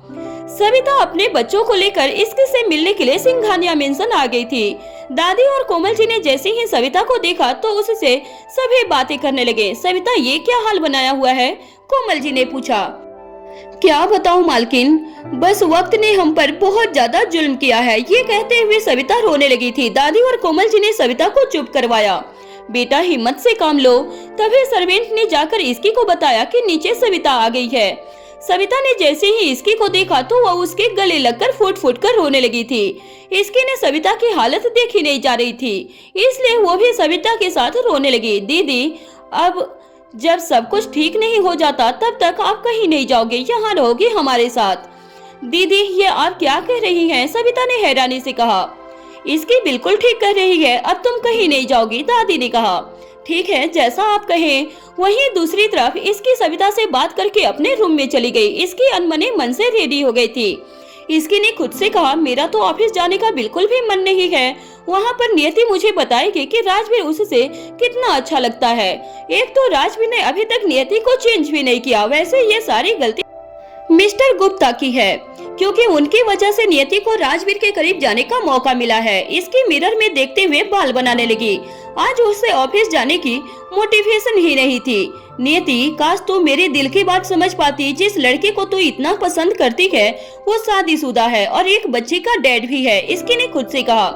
सविता अपने बच्चों को लेकर इसके से मिलने के लिए सिंघानिया मेंशन आ गई थी। दादी और कोमल जी ने जैसे ही सविता को देखा तो उससे सभी बातें करने लगे। सविता, ये क्या हाल बनाया हुआ है? कोमल जी ने पूछा। क्या बताऊं मालकिन, बस वक्त ने हम पर बहुत ज्यादा जुल्म किया है। ये कहते हुए सविता रोने लगी थी। दादी और कोमल जी ने सविता को चुप करवाया। बेटा हिम्मत से काम लो। तभी सर्वेंट ने जाकर इसकी को बताया कि नीचे सविता आ गई है। सविता ने जैसे ही इसकी को देखा तो वह उसके गले लगकर फुट फुट कर रोने लगी थी। इसकी ने सविता की हालत देखी नहीं जा रही थी, इसलिए वो भी सविता के साथ रोने लगी। दीदी, अब जब सब कुछ ठीक नहीं हो जाता तब तक आप कहीं नहीं जाओगे, यहाँ रहोगे हमारे साथ। दीदी ये आप क्या कह रही हैं? सविता ने हैरानी से कहा। इसकी बिल्कुल ठीक कह रही है, अब तुम कहीं नहीं जाओगी, दादी ने कहा। ठीक है, जैसा आप कहें। वहीं दूसरी तरफ इसकी सविता से बात करके अपने रूम में चली गई। इसकी अनमने मन से रेडी हो गई थी। इसकी ने खुद से कहा, मेरा तो ऑफिस जाने का बिल्कुल भी मन नहीं है। वहाँ पर नियति मुझे बताएगी कि राजवीर उससे कितना अच्छा लगता है। एक तो राजवीर ने अभी तक नियति को चेंज भी नहीं किया। वैसे ये सारी गलती मिस्टर गुप्ता की है, क्योंकि उनकी वजह से नियति को राजवीर के करीब जाने का मौका मिला है। इसकी मिरर में देखते हुए बाल बनाने लगी। आज उसे ऑफिस जाने की मोटिवेशन ही नहीं थी। नियति, काश तू मेरे दिल की बात समझ पाती। जिस लड़के को तू इतना पसंद करती है वो शादीशुदा है और एक बच्चे का डैड भी है, इसकी ने खुद से कहा।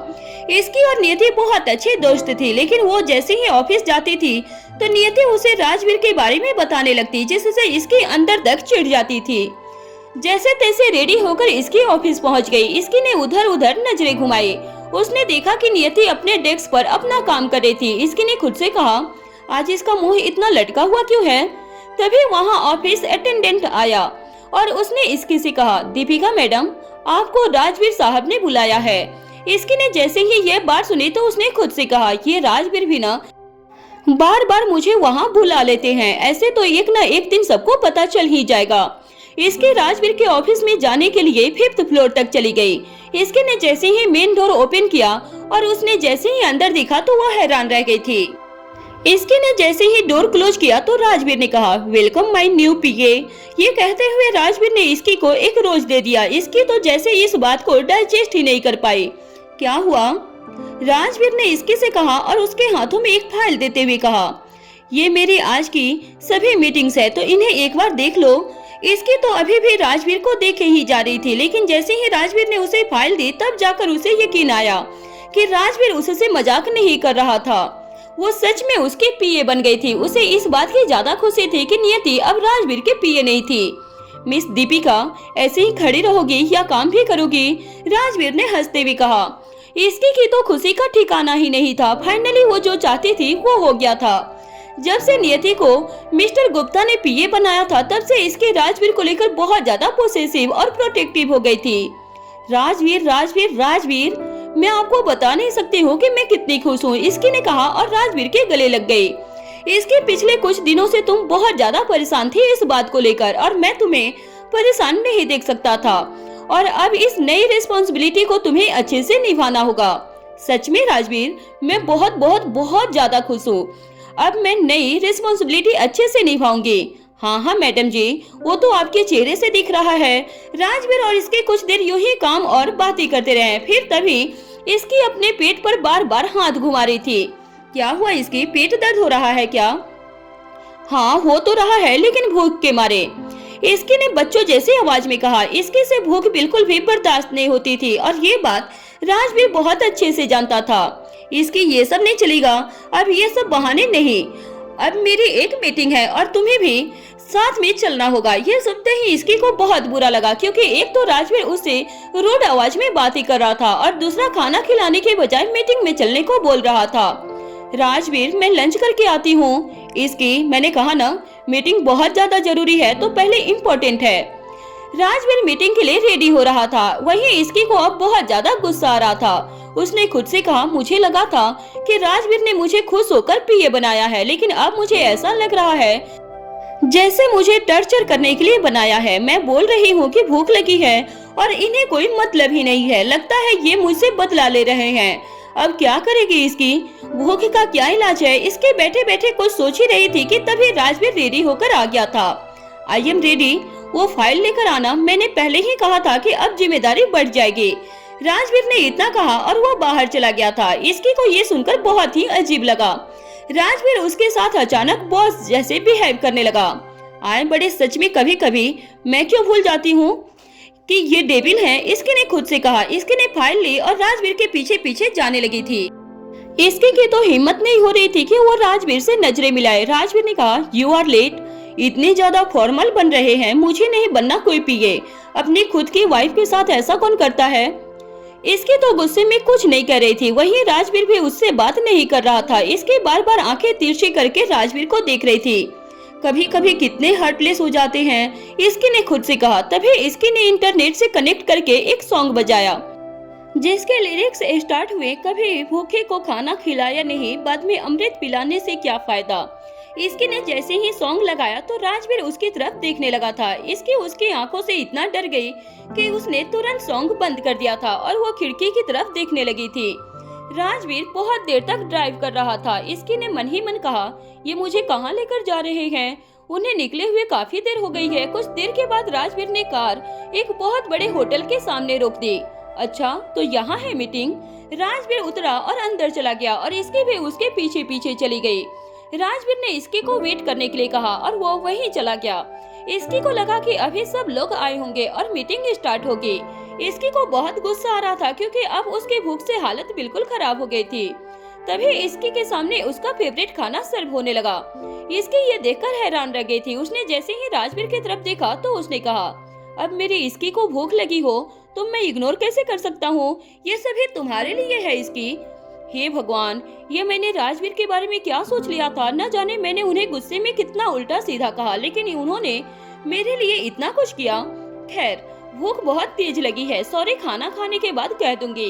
इसकी और नियति बहुत अच्छे दोस्त थी, लेकिन वो जैसे ही ऑफिस जाती थी तो नियति उसे राजवीर के बारे में बताने लगती, जिससे इसके अंदर तक चिढ़ जाती थी। जैसे तैसे रेडी होकर इसकी ऑफिस पहुंच गई। इसकी ने उधर उधर नजरें घुमाई। उसने देखा कि नियति अपने डेस्क पर अपना काम कर रही थी। इसकी ने खुद से कहा, आज इसका मुंह इतना लटका हुआ क्यों है? तभी वहां ऑफिस अटेंडेंट आया और उसने इसकी से कहा, दीपिका मैडम, आपको राजवीर साहब ने बुलाया है। इसकी ने जैसे ही ये बात सुनी तो उसने खुद से कहा, ये राजवीर भी ना बार बार मुझे वहाँ बुला लेते हैं। ऐसे तो एक न एक दिन सबको पता चल ही जाएगा। इसके राजवीर के ऑफिस में जाने के लिए 5th फ्लोर तक चली गई। इसके ने जैसे ही मेन डोर ओपन किया और उसने जैसे ही अंदर देखा तो वह हैरान रह गई थी। इसके ने जैसे ही डोर क्लोज किया तो राजवीर ने कहा, वेलकम माय न्यू पीए। ये कहते हुए राजवीर ने इसकी को एक रोज दे दिया। इसकी तो जैसे इस बात को डाइजेस्ट ही नहीं कर पाई। क्या हुआ? राजवीर ने इसके से कहा और उसके हाथों में एक फाइल देते हुए कहा, ये मेरी आज की सभी मीटिंग्स है तो इन्हें एक बार देख लो। इसकी तो अभी भी राजवीर को देखे ही जा रही थी, लेकिन जैसे ही राजवीर ने उसे फाइल दी तब जाकर उसे यकीन आया कि राजवीर उससे मजाक नहीं कर रहा था। वो सच में उसकी पीए बन गई थी। उसे इस बात की ज्यादा खुशी थी कि नियति अब राजवीर के पीए नहीं थी। मिस दीपिका, ऐसे ही खड़ी रहोगी या काम भी करोगी? राजवीर ने हंसते हुए कहा। इसकी की तो खुशी का ठिकाना ही नहीं था। फाइनली वो जो चाहती थी वो हो गया था। जब से नियति को मिस्टर गुप्ता ने पीए बनाया था तब से इसके राजवीर को लेकर बहुत ज्यादा पोसेसिव और प्रोटेक्टिव हो गई थी। राजवीर राजवीर राजवीर, मैं आपको बता नहीं सकती हूँ कि मैं कितनी खुश हूँ, इसकी ने कहा और राजवीर के गले लग गई। इसके पिछले कुछ दिनों से तुम बहुत ज्यादा परेशान थी इस बात को लेकर और मैं तुम्हें परेशान नहीं देख सकता था और अब इस नई रिस्पॉन्सिबिलिटी को तुम्हें अच्छे से निभाना होगा। सच में राजवीर, मैं बहुत बहुत बहुत ज्यादा खुश हूँ। अब मैं नई रिस्पॉन्सिबिलिटी अच्छे से निभाऊंगी। हाँ हाँ मैडम जी, वो तो आपके चेहरे से दिख रहा है। राजवीर और इसके कुछ देर यूं ही काम और बातें करते रहे। फिर तभी इसकी अपने पेट पर बार बार हाथ घुमा रही थी। क्या हुआ? इसकी पेट दर्द हो रहा है क्या? हाँ हो तो रहा है, लेकिन भूख के मारे। इसकी ने बच्चों जैसे आवाज में कहा। इसके से भूख बिल्कुल भी बर्दाश्त नहीं होती थी और ये बात राजवीर बहुत अच्छे से जानता था। इसकी ये सब नहीं चलेगा, अब ये सब बहाने नहीं। अब मेरी एक मीटिंग है और तुम्हें भी साथ में चलना होगा। ये सुनते ही इसकी को बहुत बुरा लगा, क्योंकि एक तो राजवीर उससे रूड आवाज में बातें कर रहा था और दूसरा खाना खिलाने के बजाय मीटिंग में चलने को बोल रहा था। राजवीर, मैं लंच करके आती हूँ। इसकी, मैंने कहा ना मीटिंग बहुत ज्यादा जरूरी है तो पहले इम्पोर्टेंट है। राजवीर मीटिंग के लिए रेडी हो रहा था। वहीं इसकी को अब बहुत ज्यादा गुस्सा आ रहा था। उसने खुद से कहा, मुझे लगा था कि राजवीर ने मुझे खुश होकर पीए बनाया है, लेकिन अब मुझे ऐसा लग रहा है जैसे मुझे टॉर्चर करने के लिए बनाया है। मैं बोल रही हूँ कि भूख लगी है और इन्हें कोई मतलब ही नहीं है। लगता है ये मुझसे बदला ले रहे हैं। अब क्या करेगी इसकी? भूख का क्या इलाज है? इसके बैठे बैठे कुछ सोच ही रही थी कि तभी राजवीर रेडी होकर आ गया था। आई एम रेडी, वो फाइल लेकर आना। मैंने पहले ही कहा था कि अब जिम्मेदारी बढ़ जाएगी। राजवीर ने इतना कहा और वो बाहर चला गया था। इसकी को ये सुनकर बहुत ही अजीब लगा। राजवीर उसके साथ अचानक बॉस जैसे बिहेव करने लगा। आए बड़े, सच में कभी कभी मैं क्यों भूल जाती हूँ कि ये डेविल है, इसके ने खुद से कहा। इसके ने फाइल ली और राजवीर के पीछे पीछे जाने लगी थी। इसके की तो हिम्मत नहीं हो रही थी कि वो राजवीर से नजरें मिलाए। राजवीर ने कहा, यू आर लेट, इतने ज्यादा फॉर्मल बन रहे हैं। मुझे नहीं बनना कोई पीए। अपनी खुद की वाइफ के साथ ऐसा कौन करता है? इसके तो गुस्से में कुछ नहीं कर रही थी। वहीं राजवीर भी उससे बात नहीं कर रहा था। इसके बार बार आंखें तिरछी करके राजवीर को देख रही थी। कभी कभी कितने हार्टलेस हो जाते हैं, इसकी ने खुद से कहा। तभी इसकी ने इंटरनेट से कनेक्ट करके एक सॉन्ग बजाया जिसके लिरिक्स स्टार्ट हुए, कभी भूखे को खाना खिलाया नहीं, बाद में अमृत पिलाने से क्या फायदा। इसकी ने जैसे ही सॉन्ग लगाया तो राजवीर उसकी तरफ देखने लगा था। इसकी उसकी आंखों से इतना डर गई कि उसने तुरंत सॉन्ग बंद कर दिया था और वो खिड़की की तरफ देखने लगी थी। राजवीर बहुत देर तक ड्राइव कर रहा था। इसकी ने मन ही मन कहा, ये मुझे कहाँ लेकर जा रहे हैं। उन्हें निकले हुए काफी देर हो गई है। कुछ देर के बाद राजवीर ने कार एक बहुत बड़े होटल के सामने रोक दी। अच्छा, तो यहाँ है मीटिंग। राजवीर उतरा और अंदर चला गया और इसकी भी उसके पीछे पीछे चली गई। राजवीर ने इसकी को वेट करने के लिए कहा और वो वहीं चला गया। इसकी को लगा कि अभी सब लोग आए होंगे और मीटिंग स्टार्ट होगी। इसकी को बहुत गुस्सा आ रहा था क्योंकि अब उसकी भूख से हालत बिल्कुल खराब हो गई थी। तभी इसकी के सामने उसका फेवरेट खाना सर्व होने लगा। इसकी ये देखकर हैरान रह गई थी। उसने जैसे ही राजवीर की तरफ देखा तो उसने कहा, अब मेरी इसकी को भूख लगी हो तो मैं इग्नोर कैसे कर सकता हूँ। ये सभी तुम्हारे लिए है इसकी। हे भगवान, ये मैंने राजवीर के बारे में क्या सोच लिया था। न जाने मैंने उन्हें गुस्से में कितना उल्टा सीधा कहा, लेकिन उन्होंने मेरे लिए इतना कुछ किया। खैर, भूख बहुत तेज लगी है, सॉरी, खाना खाने के बाद कह दूंगी।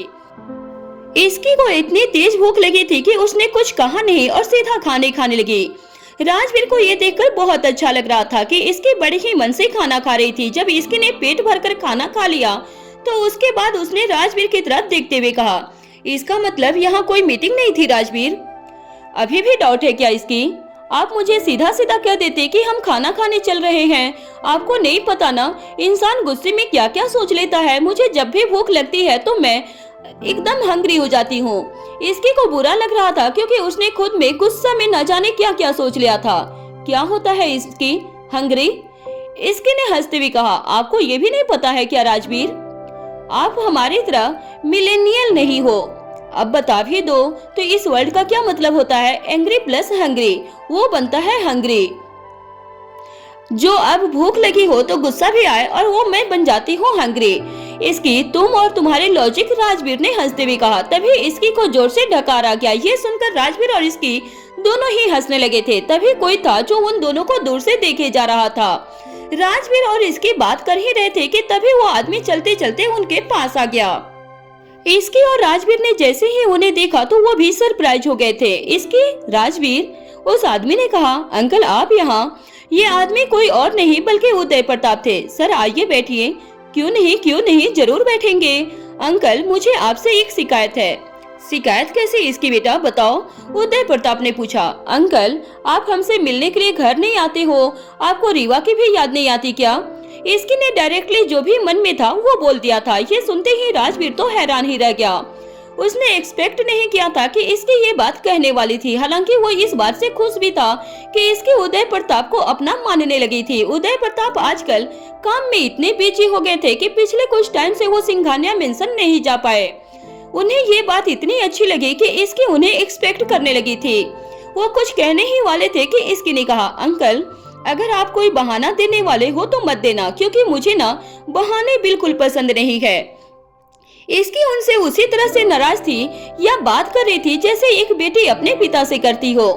इसकी को इतनी तेज भूख लगी थी कि उसने कुछ कहा नहीं और सीधा खाने लगी। राजवीर को ये देखकर बहुत अच्छा लग रहा था कि इसकी बड़े ही मन से खाना खा रही थी। जब इसकी ने पेट भरकर खाना खा लिया तो उसके बाद उसने राजवीर की तरफ देखते हुए कहा, इसका मतलब यहाँ कोई मीटिंग नहीं थी राजवीर। अभी भी डाउट है क्या इसकी? आप मुझे सीधा सीधा कह देते कि हम खाना खाने चल रहे हैं। आपको नहीं पता ना, इंसान गुस्से में क्या क्या सोच लेता है। मुझे जब भी भूख लगती है तो मैं एकदम हंग्री हो जाती हूँ। इसकी को बुरा लग रहा था क्योंकि उसने खुद में गुस्सा में न जाने क्या क्या सोच लिया था। क्या होता है इसकी? हंग्री? इसकी ने हंसते हुए कहा, आपको ये भी नहीं पता है क्या राजवीर? आप हमारी तरह मिलेनियल नहीं हो। अब बता भी दो तो इस वर्ड का क्या मतलब होता है? एंग्री प्लस हंग्री, वो बनता है हंग्री। जो अब भूख लगी हो तो गुस्सा भी आए और वो मैं बन जाती हूँ हंग्री। इसकी तुम और तुम्हारे लॉजिक, राजवीर ने हंसते हुए कहा। तभी इसकी को जोर से ढकारा गया। ये सुनकर राजवीर और इसकी दोनों ही हंसने लगे थे। तभी कोई था जो उन दोनों को दूर से देखे जा रहा था। राजवीर और इसकी बात कर ही रहे थे कि तभी वो आदमी चलते चलते उनके पास आ गया। इसकी और राजवीर ने जैसे ही उन्हें देखा तो वो भी सरप्राइज हो गए थे। इसकी, राजवीर, उस आदमी ने कहा, अंकल आप यहाँ? ये आदमी कोई और नहीं बल्कि उदय प्रताप थे। सर आइए बैठिए। क्यों नहीं, जरूर बैठेंगे। अंकल, मुझे आपसे एक शिकायत है। शिकायत कैसी इसकी बेटा, बताओ, उदय प्रताप ने पूछा। अंकल, आप हमसे मिलने के लिए घर नहीं आते हो, आपको रीवा की भी याद नहीं आती क्या? इसकी ने डायरेक्टली जो भी मन में था वो बोल दिया था। ये सुनते ही राजवीर तो हैरान ही रह गया। उसने एक्सपेक्ट नहीं किया था कि इसकी ये बात कहने वाली थी। हालांकि वो इस बात से खुश भी था कि इसकी उदय प्रताप को अपना मानने लगी थी। उदय प्रताप आजकल काम में इतने बिजी हो गए थे कि पिछले कुछ टाइम से वो सिंघानिया मेंशन नहीं जा पाए। उन्हें ये बात इतनी अच्छी लगी कि इसकी उन्हें एक्सपेक्ट करने लगी थी। वो कुछ कहने ही वाले थे कि इसकी ने कहा, अंकल अगर आप कोई बहाना देने वाले हो तो मत देना, क्योंकि मुझे ना बहाने बिल्कुल पसंद नहीं है। इसकी उनसे उसी तरह से नाराज थी या बात कर रही थी जैसे एक बेटी अपने पिता से करती हो।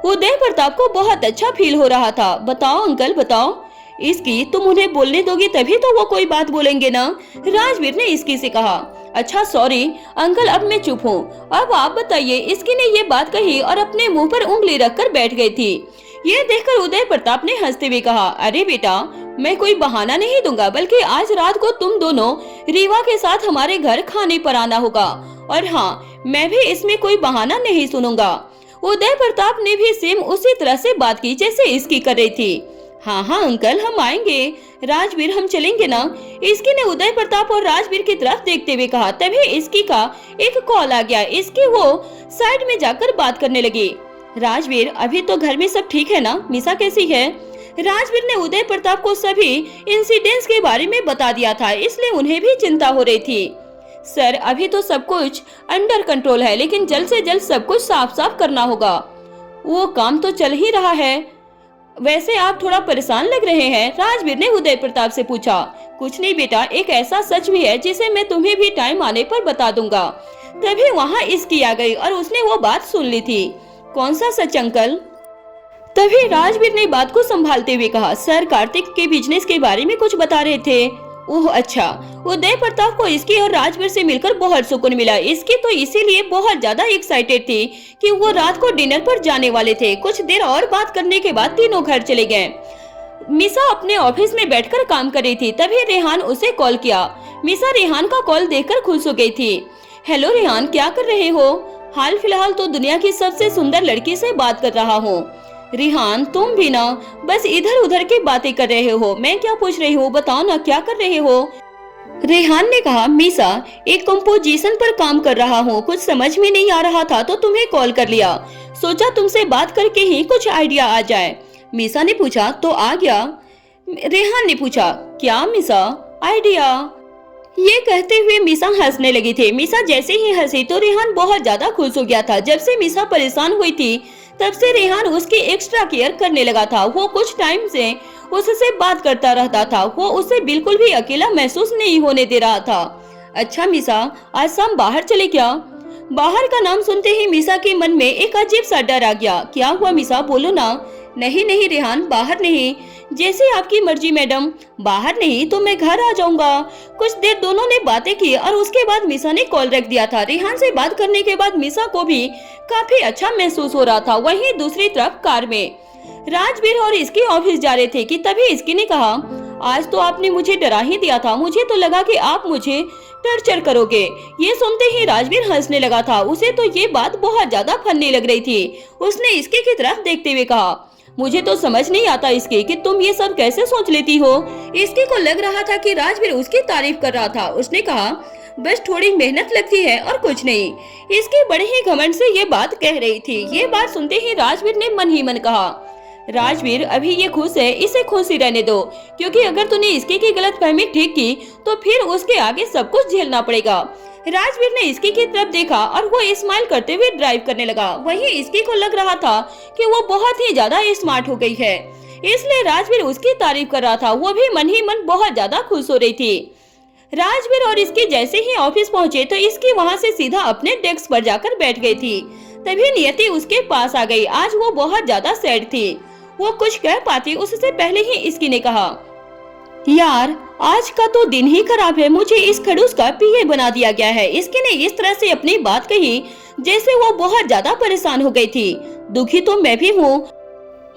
उदय प्रताप को बहुत अच्छा फील हो रहा था। बताओ अंकल बताओ। इसकी, तुम उन्हें बोलने दोगी तभी तो वो कोई बात बोलेंगे ना, राजवीर ने इसकी से कहा। अच्छा सॉरी अंकल, अब मैं चुप हूँ, अब आप बताइए। इसकी ने ये बात कही और अपने मुंह पर उंगली रखकर बैठ गई थी। ये देखकर उदय प्रताप ने हंसते हुए कहा, अरे बेटा, मैं कोई बहाना नहीं दूंगा, बल्कि आज रात को तुम दोनों रीवा के साथ हमारे घर खाने पर आना होगा। और हाँ, मैं भी इसमें कोई बहाना नहीं सुनूंगा। उदय प्रताप ने भी सेम उसी तरह से बात की जैसे इसकी कर रही थी। हाँ अंकल, हम आएंगे। राजवीर, हम चलेंगे ना? इसकी ने उदय प्रताप और राजवीर की तरफ देखते हुए कहा। तभी इसकी का एक कॉल आ गया। इसकी वो साइड में जाकर बात करने लगी। राजवीर, अभी तो घर में सब ठीक है ना? मिसा कैसी है? राजवीर ने उदय प्रताप को सभी इंसिडेंट्स के बारे में बता दिया था, इसलिए उन्हें भी चिंता हो रही थी। सर, अभी तो सब कुछ अंडर कंट्रोल है, लेकिन जल्द से जल्द सब कुछ साफ साफ करना होगा। वो काम तो चल ही रहा है। वैसे आप थोड़ा परेशान लग रहे हैं, राजवीर ने उदय प्रताप से पूछा। कुछ नहीं बेटा, एक ऐसा सच भी है जिसे मैं तुम्हें भी टाइम आने पर बता दूंगा। तभी वहाँ इसकी आ गई और उसने वो बात सुन ली थी। कौन सा सच अंकल? तभी राजवीर ने बात को संभालते हुए कहा, सर कार्तिक के बिजनेस के बारे में कुछ बता रहे थे। ओह अच्छा। उदय प्रताप को इसकी और राजवीर से मिलकर बहुत सुकून मिला। इसकी तो इसीलिए बहुत ज्यादा एक्साइटेड थी कि वो रात को डिनर पर जाने वाले थे। कुछ देर और बात करने के बाद तीनों घर चले गए। मिसा अपने ऑफिस में बैठकर काम कर रही थी, तभी रेहान उसे कॉल किया। मिसा रेहान का कॉल देखकर खुश हो गई थी। हेलो रेहान, क्या कर रहे हो? हाल फिलहाल तो दुनिया की सबसे सुंदर लड़की से बात कर रहा हूँ। रेहान, तुम भी ना बस इधर उधर की बातें कर रहे हो। मैं क्या पूछ रही हूँ, बताओ ना क्या कर रहे हो? रेहान ने कहा, मिसा एक कंपोजिशन पर काम कर रहा हूँ, कुछ समझ में नहीं आ रहा था तो तुम्हें कॉल कर लिया। सोचा तुमसे बात करके ही कुछ आइडिया आ जाए। मिसा ने पूछा, तो आ गया? रेहान ने पूछा, क्या मिसा आइडिया? ये कहते हुए मिसा हंसने लगी थी। मिसा जैसे ही हंसी तो रेहान बहुत ज्यादा खुश हो गया था। जब से मिसा परेशान हुई थी तब से रेहान उसकी एक्स्ट्रा केयर करने लगा था। वो कुछ टाइम से उससे बात करता रहता था। वो उसे बिल्कुल भी अकेला महसूस नहीं होने दे रहा था। अच्छा मिसा, आज शाम बाहर चले क्या? बाहर का नाम सुनते ही मिसा के मन में एक अजीब सा डर आ गया। क्या हुआ मिसा, बोलो ना। नहीं नहीं रेहान, बाहर नहीं। जैसे आपकी मर्जी मैडम। बाहर नहीं तो मैं घर आ जाऊंगा। कुछ देर दोनों ने बातें की और उसके बाद मिसा ने कॉल रख दिया था। रेहान से बात करने के बाद मिसा को भी काफी अच्छा महसूस हो रहा था। वहीं दूसरी तरफ कार में राजवीर और इसकी ऑफिस जा रहे थे कि तभी इसकी ने कहा, आज तो आपने मुझे डरा ही दिया था। मुझे तो लगा कि आप मुझे टॉर्चर करोगे। ये सुनते ही राजवीर हंसने लगा था। उसे तो ये बात बहुत ज्यादा फनी लग रही थी। उसने इसके की तरफ देखते हुए कहा, मुझे तो समझ नहीं आता इसके कि तुम ये सब कैसे सोच लेती हो। इसके को लग रहा था कि राजवीर उसकी तारीफ कर रहा था। उसने कहा, बस थोड़ी मेहनत लगती है और कुछ नहीं। इसके बड़े ही घमंड से ये बात कह रही थी। ये बात सुनते ही राजवीर ने मन ही मन कहा, राजवीर अभी ये खुश है, इसे खुश ही रहने दो, क्योंकि अगर तूने इसके की गलतफहमी ठीक की तो फिर उसके आगे सब कुछ झेलना पड़ेगा। राजवीर ने इसकी की तरफ देखा और वो स्माइल करते हुए ड्राइव करने लगा। वहीं इसकी को लग रहा था कि वो बहुत ही ज्यादा स्मार्ट हो गई है, इसलिए राजवीर उसकी तारीफ कर रहा था। वो भी मन ही मन बहुत ज्यादा खुश हो रही थी। राजवीर और इसकी जैसे ही ऑफिस पहुंचे तो इसकी वहां से सीधा अपने डेस्क पर जाकर बैठ गई थी। तभी नियति उसके पास आ गई। आज वो बहुत ज्यादा सैड थी। वो कुछ कह पाती उससे पहले ही इसकी ने कहा, यार आज का तो दिन ही खराब है। मुझे इस खड़ूस का पीए बना दिया गया है। इसकी ने इस तरह से अपनी बात कही जैसे वो बहुत ज्यादा परेशान हो गई थी। दुखी तो मैं भी हूँ।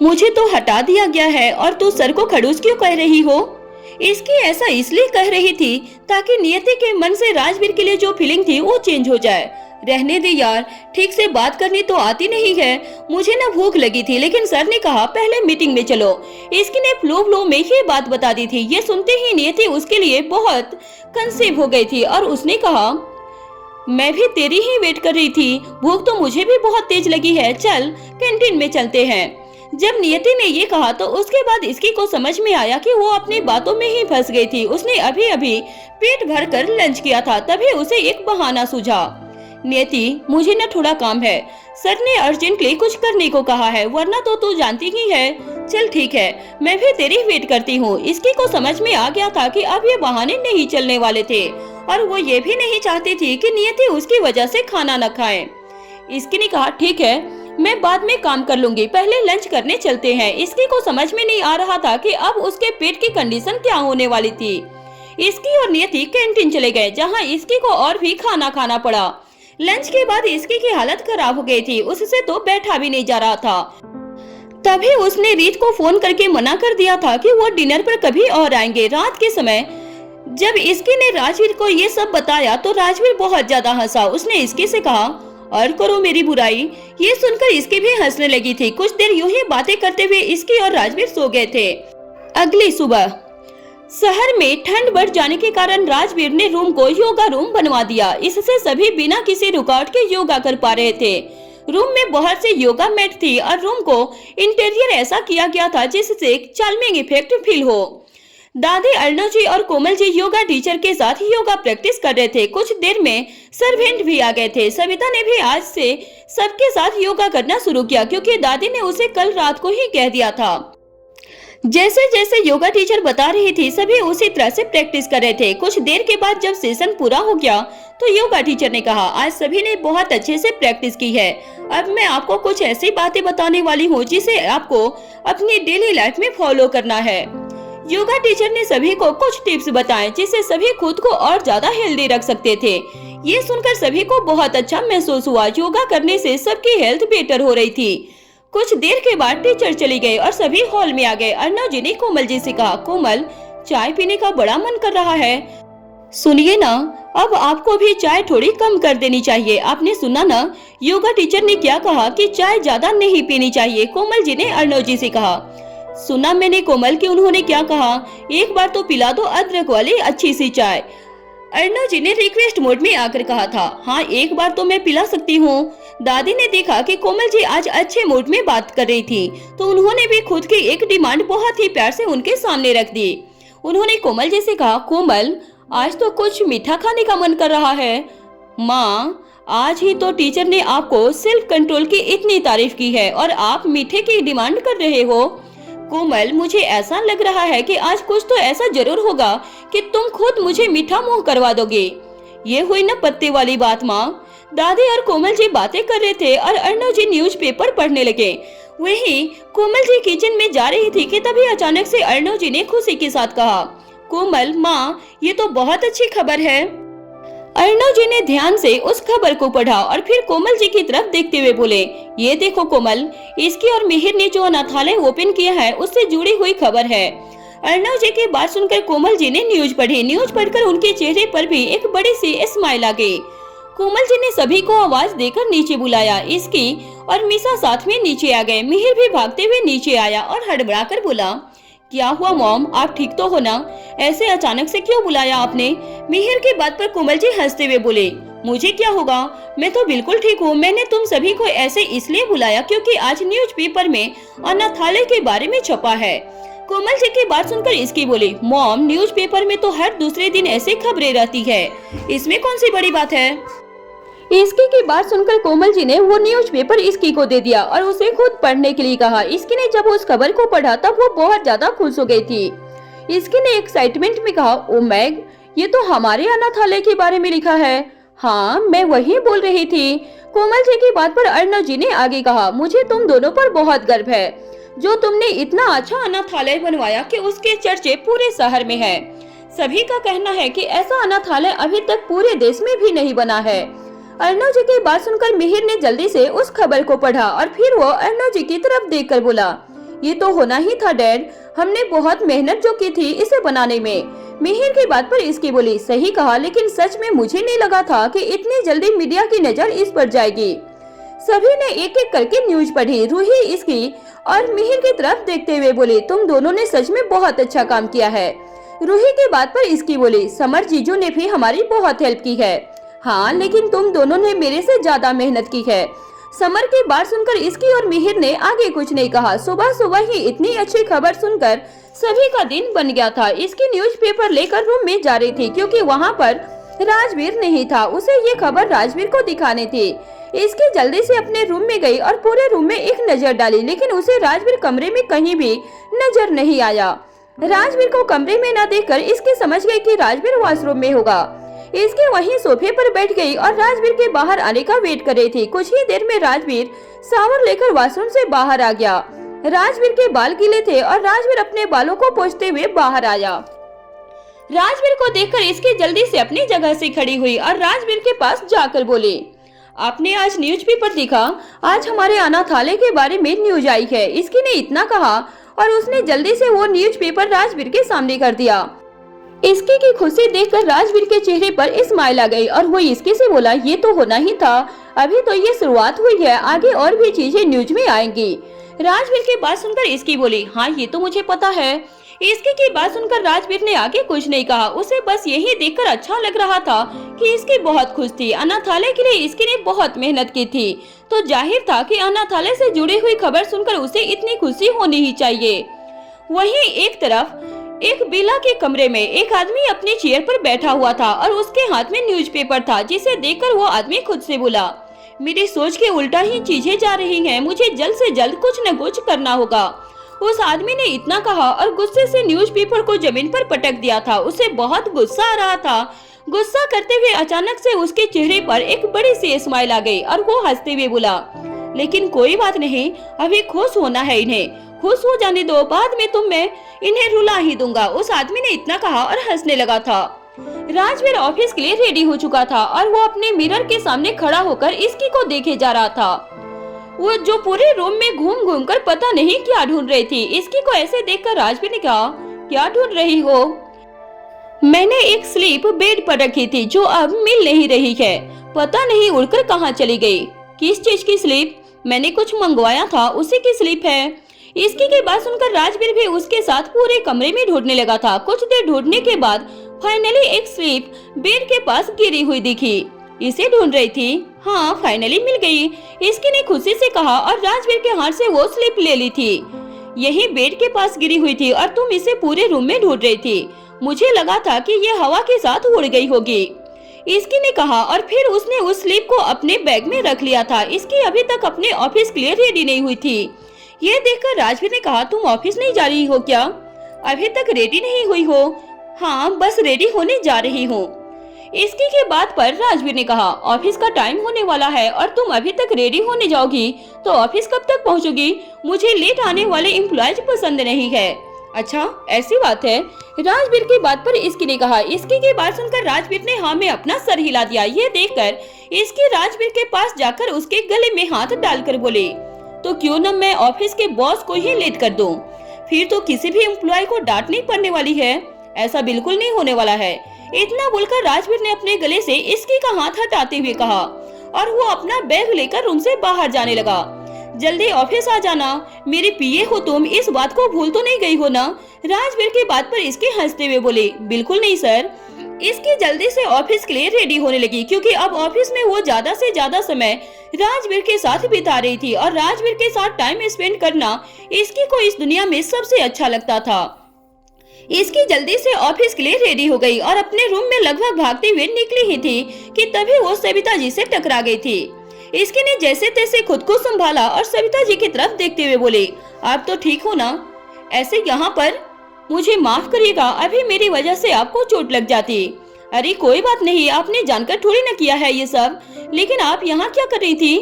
मुझे तो हटा दिया गया है और तू सर को खड़ूस क्यों कह रही हो? इसकी ऐसा इसलिए कह रही थी ताकि नियति के मन से राजवीर के लिए जो फीलिंग थी वो चेंज हो जाए। रहने दे यार, ठीक से बात करनी तो आती नहीं है। मुझे ना भूख लगी थी, लेकिन सर ने कहा पहले मीटिंग में चलो। इसकी ने फ्लो में ये बात बता दी थी। ये सुनते ही नियति उसके लिए बहुत कंसीव हो गई थी और उसने कहा, मैं भी तेरी ही वेट कर रही थी। भूख तो मुझे भी बहुत तेज लगी है। चल कैंटीन में चलते हैं। जब नियति ने ये कहा तो उसके बाद इसकी को समझ में आया कि वो अपनी बातों में ही फंस गई थी। उसने अभी अभी पेट भर कर लंच किया था, तभी उसे एक बहाना सूझा। नियति, मुझे न थोड़ा काम है। सर ने अर्जेंटली कुछ करने को कहा है, वरना तो तू जानती ही है। चल ठीक है, मैं भी तेरी वेट करती हूँ। इसकी को समझ में आ गया था कि अब ये बहाने नहीं चलने वाले थे और वो ये भी नहीं चाहती थी कि नियति उसकी वजह से खाना न खाए। इसकी ने कहा, ठीक है, मैं बाद में काम कर लूंगी, पहले लंच करने चलते हैं। इसकी को समझ में नहीं आ रहा था कि अब उसके पेट की कंडीशन क्या होने वाली थी। इसकी और नियति कैंटीन चले गए, जहाँ इसकी को और भी खाना खाना पड़ा। लंच के बाद इसकी की हालत खराब हो गई थी। उससे तो बैठा भी नहीं जा रहा था। तभी उसने रीत को फोन करके मना कर दिया था कि वो डिनर पर कभी और आएंगे। रात के समय जब इसकी ने राजवीर को ये सब बताया तो राजवीर बहुत ज्यादा हंसा। उसने इसकी से कहा, और करो मेरी बुराई। ये सुनकर इसकी भी हंसने लगी थी। कुछ देर यूं ही बातें करते हुए इसकी और राजवीर सो गए थे। अगली सुबह शहर में ठंड बढ़ जाने के कारण राजवीर ने रूम को योगा रूम बनवा दिया। इससे सभी बिना किसी रुकावट के योगा कर पा रहे थे। रूम में बहुत से योगा मैट थी और रूम को इंटीरियर ऐसा किया गया था जिससे चार्मिंग इफेक्ट फील हो। दादी अर्णव जी और कोमल जी योगा टीचर के साथ योगा प्रैक्टिस कर रहे थे। कुछ देर में सर्वेंट भी आ गए थे। सविता ने भी आज से सबके साथ योगा करना शुरू किया, क्योंकि दादी ने उसे कल रात को ही कह दिया था। जैसे जैसे योगा टीचर बता रही थी सभी उसी तरह से प्रैक्टिस कर रहे थे। कुछ देर के बाद जब सेशन पूरा हो गया तो योगा टीचर ने कहा, आज सभी ने बहुत अच्छे से प्रैक्टिस की है। अब मैं आपको कुछ ऐसी बातें बताने वाली हूँ जिसे आपको अपनी डेली लाइफ में फॉलो करना है। योगा टीचर ने सभी को कुछ टिप्स बताए जिससे सभी खुद को और ज्यादा हेल्दी रख सकते थे। ये सुनकर सभी को बहुत अच्छा महसूस हुआ। योगा करने से सबकी हेल्थ बेटर हो रही थी। कुछ देर के बाद टीचर चली गई और सभी हॉल में आ गए। अर्णव जी ने कोमल जी से कहा, कोमल, चाय पीने का बड़ा मन कर रहा है। सुनिए ना, अब आपको भी चाय थोड़ी कम कर देनी चाहिए। आपने सुना ना योगा टीचर ने क्या कहा कि चाय ज्यादा नहीं पीनी चाहिए। कोमल जी ने अर्णव जी से कहा, सुना मैंने कोमल कि उन्होंने क्या कहा, एक बार तो पिला दो अदरक वाली अच्छी सी चाय। अर्णव जी ने रिक्वेस्ट मोड में आकर कहा था, हाँ एक बार तो मैं पिला सकती हूँ। दादी ने देखा कि कोमल जी आज अच्छे मूड में बात कर रही थी तो उन्होंने भी खुद की एक डिमांड बहुत ही प्यार से उनके सामने रख दी। उन्होंने कोमल जी से कहा, कोमल, आज तो कुछ मीठा खाने का मन कर रहा है। माँ, आज ही तो टीचर ने आपको सेल्फ कंट्रोल की इतनी तारीफ की है और आप मीठे की डिमांड कर रहे हो। कोमल, मुझे ऐसा लग रहा है कि आज कुछ तो ऐसा जरूर होगा कि तुम खुद मुझे मीठा मुंह करवा दोगे। ये हुई ना पत्ते वाली बात। माँ, दादी और कोमल जी बातें कर रहे थे और अर्णव जी न्यूज़पेपर पढ़ने लगे। वहीं कोमल जी किचन में जा रही थी कि तभी अचानक से अर्णव जी ने खुशी के साथ कहा, कोमल, माँ, ये तो बहुत अच्छी खबर है। अर्णव जी ने ध्यान से उस खबर को पढ़ा और फिर कोमल जी की तरफ देखते हुए बोले, ये देखो कोमल, इसकी और मिहिर ने जो अनाथालय ओपन किया है उससे जुड़ी हुई खबर है। अर्णव जी की बात सुनकर कोमल जी ने न्यूज पढ़ी। न्यूज पढ़कर उनके चेहरे पर भी एक बड़ी सी स्माइल आ गई। कोमल जी ने सभी को आवाज देकर नीचे बुलाया। इसकी और मीसा साथ में नीचे आ गए। मिहिर भी भागते हुए नीचे आया और हड़बड़ाकर बोला, क्या हुआ मॉम, आप ठीक तो हो ना? ऐसे अचानक से क्यों बुलाया आपने? मिहिर की बात पर कोमल जी हंसते हुए बोले, मुझे क्या होगा, मैं तो बिल्कुल ठीक हूँ। मैंने तुम सभी को ऐसे इसलिए बुलाया क्योंकि आज न्यूज़पेपर में अनाथालय के बारे में छपा है। कोमल जी की बात सुनकर इसकी बोली, मॉम, न्यूज़पेपर में तो हर दूसरे दिन ऐसे खबरें रहती है, इसमें कौन सी बड़ी बात है? इसकी की बात सुनकर कोमल जी ने वो न्यूज़पेपर इसकी को दे दिया और उसे खुद पढ़ने के लिए कहा। इसकी ने जब उस खबर को पढ़ा तब वो बहुत ज्यादा खुश हो गई थी। इसकी ने एक्साइटमेंट में कहा, ओ मैग, ये तो हमारे अनाथालय के बारे में लिखा है। हाँ, मैं वही बोल रही थी। कोमल जी की बात पर अर्णव जी ने आगे कहा, मुझे तुम दोनों पर बहुत गर्व है जो तुमने इतना अच्छा अनाथालय बनवाया कि उसके चर्चे पूरे शहर में है। सभी का कहना है कि ऐसा अनाथालय अभी तक पूरे देश में भी नहीं बना है। अर्णव जी की बात सुनकर मिहिर ने जल्दी से उस खबर को पढ़ा और फिर वो अर्णव जी की तरफ देखकर बोला, ये तो होना ही था डैड, हमने बहुत मेहनत जो की थी इसे बनाने में। मिहिर की बात पर इसकी बोली, सही कहा, लेकिन सच में मुझे नहीं लगा था कि इतनी जल्दी मीडिया की नजर इस पर जाएगी। सभी ने एक एक करके न्यूज पढ़ी। रूही इसकी और मिहिर की तरफ देखते हुए बोली, तुम दोनों ने सच में बहुत अच्छा काम किया है। रूही की बात पर इसकी बोली, समर जीजू ने भी हमारी बहुत हेल्प की है। हाँ, लेकिन तुम दोनों ने मेरे से ज्यादा मेहनत की है। समर की बात सुनकर इसकी और मिहिर ने आगे कुछ नहीं कहा। सुबह सुबह ही इतनी अच्छी खबर सुनकर सभी का दिन बन गया था। इसकी न्यूज़पेपर लेकर रूम में जा रही थी क्योंकि वहाँ पर राजवीर नहीं था। उसे ये खबर राजवीर को दिखानी थी। इसकी जल्दी से अपने रूम में गई और पूरे रूम में एक नजर डाली, लेकिन उसे राजवीर कमरे में कहीं भी नजर नहीं आया। राजवीर को कमरे में न देखकर इसकी समझ गई कि राजवीर वॉशरूम में होगा। इसके वहीं सोफे पर बैठ गई और राजवीर के बाहर आने का वेट कर रही थी। कुछ ही देर में राजवीर शावर लेकर वॉशरूम से बाहर आ गया। राजवीर के बाल गीले थे और राजवीर अपने बालों को पोंछते हुए बाहर आया। राजवीर को देखकर इसकी जल्दी से अपनी जगह से खड़ी हुई और राजवीर के पास जाकर बोली, आपने आज न्यूज़पेपर देखा? आज हमारे अनाथालय के बारे में न्यूज आई है। इसकी ने इतना कहा और उसने जल्दी से वो न्यूज़पेपर राजवीर के सामने कर दिया। इसकी की खुशी देखकर राजवीर के चेहरे पर स्माइल आ गई और वो इसकी से बोला, ये तो होना ही था, अभी तो ये शुरुआत हुई है, आगे और भी चीजें न्यूज में आएंगी। राजवीर की बात सुनकर इसकी बोली, हाँ ये तो मुझे पता है। इसकी की बात सुनकर राजवीर ने आगे कुछ नहीं कहा। उसे बस यही देखकर अच्छा लग रहा था कि इसकी बहुत खुश थी। अनाथालय के लिए इसकी ने बहुत मेहनत की थी, तो जाहिर था कि अनाथालय से जुड़ी हुई खबर सुनकर उसे इतनी खुशी होनी ही चाहिए। वहीं एक तरफ एक बिला के कमरे में एक आदमी अपनी चेयर पर बैठा हुआ था और उसके हाथ में न्यूज़पेपर था, जिसे देखकर वो आदमी खुद से बोला, मेरी सोच के उल्टा ही चीजें जा रही हैं, मुझे जल्द से जल्द कुछ न कुछ करना होगा। उस आदमी ने इतना कहा और गुस्से से न्यूज़पेपर को जमीन पर पटक दिया था। उसे बहुत गुस्सा आ रहा था। गुस्सा करते हुए अचानक से उसके चेहरे पर एक बड़ी सी स्माइल आ गई और वो हंसते हुए बोला, लेकिन कोई बात नहीं, अभी खुश होना है इन्हें, खुश हो जाने दो, बाद में मैं इन्हें रुला ही दूंगा। उस आदमी ने इतना कहा और हंसने लगा था। राजवीर ऑफिस के लिए रेडी हो चुका था और वो अपने मिरर के सामने खड़ा होकर इसकी को देखे जा रहा था। वो जो पूरे रूम में घूम घूम कर पता नहीं क्या ढूंढ रही थी। इसकी को ऐसे देखकर राजवीर ने कहा, क्या ढूंढ रही हो? मैंने एक स्लीप बेड पर रखी थी जो अब मिल नहीं रही है, पता नहीं उड़कर कहाँ चली गई। किस चीज की स्लीप? मैंने कुछ मंगवाया था, उसी की स्लीप है। इसकी की बात सुनकर राजवीर भी उसके साथ पूरे कमरे में ढूंढने लगा था। कुछ देर ढूंढने के बाद फाइनली एक स्लीप बेड के पास गिरी हुई दिखी। इसे ढूंढ रही थी? हाँ, फाइनली मिल गई, इसकी ने खुशी से कहा और राजवीर के हाथ से वो स्लीप ले ली थी। यही बेड के पास गिरी हुई थी और तुम इसे पूरे रूम में ढूंढ रही थी। मुझे लगा था कि ये हवा के साथ उड़ गई होगी, इसकी ने कहा और फिर उसने उस स्लीप को अपने बैग में रख लिया था। इसकी अभी तक अपने ऑफिस के लिए रेडी नहीं हुई थी। ये देखकर राजवीर ने कहा, तुम ऑफिस नहीं जा रही हो क्या? अभी तक रेडी नहीं हुई हो? हाँ, बस रेडी होने जा रही हूँ। इसकी के बात पर राजवीर ने कहा, ऑफिस का टाइम होने वाला है और तुम अभी तक रेडी होने जाओगी तो ऑफिस कब तक पहुँचोगी? मुझे लेट आने वाले एम्प्लॉयज पसंद नहीं है। अच्छा, ऐसी बात है? राजवीर की बात पर इसकी ने कहा। इसकी की बात सुनकर राजवीर ने हाँ में अपना सर हिला दिया। ये देखकर इसकी राजवीर के पास जाकर उसके गले में हाथ डालकर बोले, तो क्यों न मैं ऑफिस के बॉस को ही लेट कर दूं? फिर तो किसी भी एम्प्लॉय को डांट नहीं पड़ने वाली है। ऐसा बिल्कुल नहीं होने वाला है। इतना बोलकर राजवीर ने अपने गले से इसकी का हाथ हटाते हुए कहा और वो अपना बैग लेकर रूम से बाहर जाने लगा। जल्दी ऑफिस आ जाना, मेरे पीए हो तुम, इस बात को भूल तो नहीं गई हो ना? राजवीर की बात पर इसके हंसते हुए बोले, बिल्कुल नहीं सर। इसकी जल्दी से ऑफिस के लिए रेडी होने लगी क्योंकि अब ऑफिस में वो ज्यादा से ज्यादा समय राजवीर के साथ बिता रही थी और राजवीर के साथ टाइम स्पेंड करना इसकी को इस दुनिया में सबसे अच्छा लगता था। इसकी जल्दी से ऑफिस के लिए रेडी हो गई और अपने रूम में लगभग भागते हुए निकली ही थी कि तभी वो सविता जी से टकरा गई थी। इसकी ने जैसे तैसे खुद को संभाला और सविता जी की तरफ देखते हुए बोले, आप तो ठीक हो ना? ऐसे यहाँ पर? मुझे माफ करिएगा, अभी मेरी वजह से आपको चोट लग जाती। अरे कोई बात नहीं, आपने जानकर थोड़ी ना किया है ये सब, लेकिन आप यहाँ क्या कर रही थी?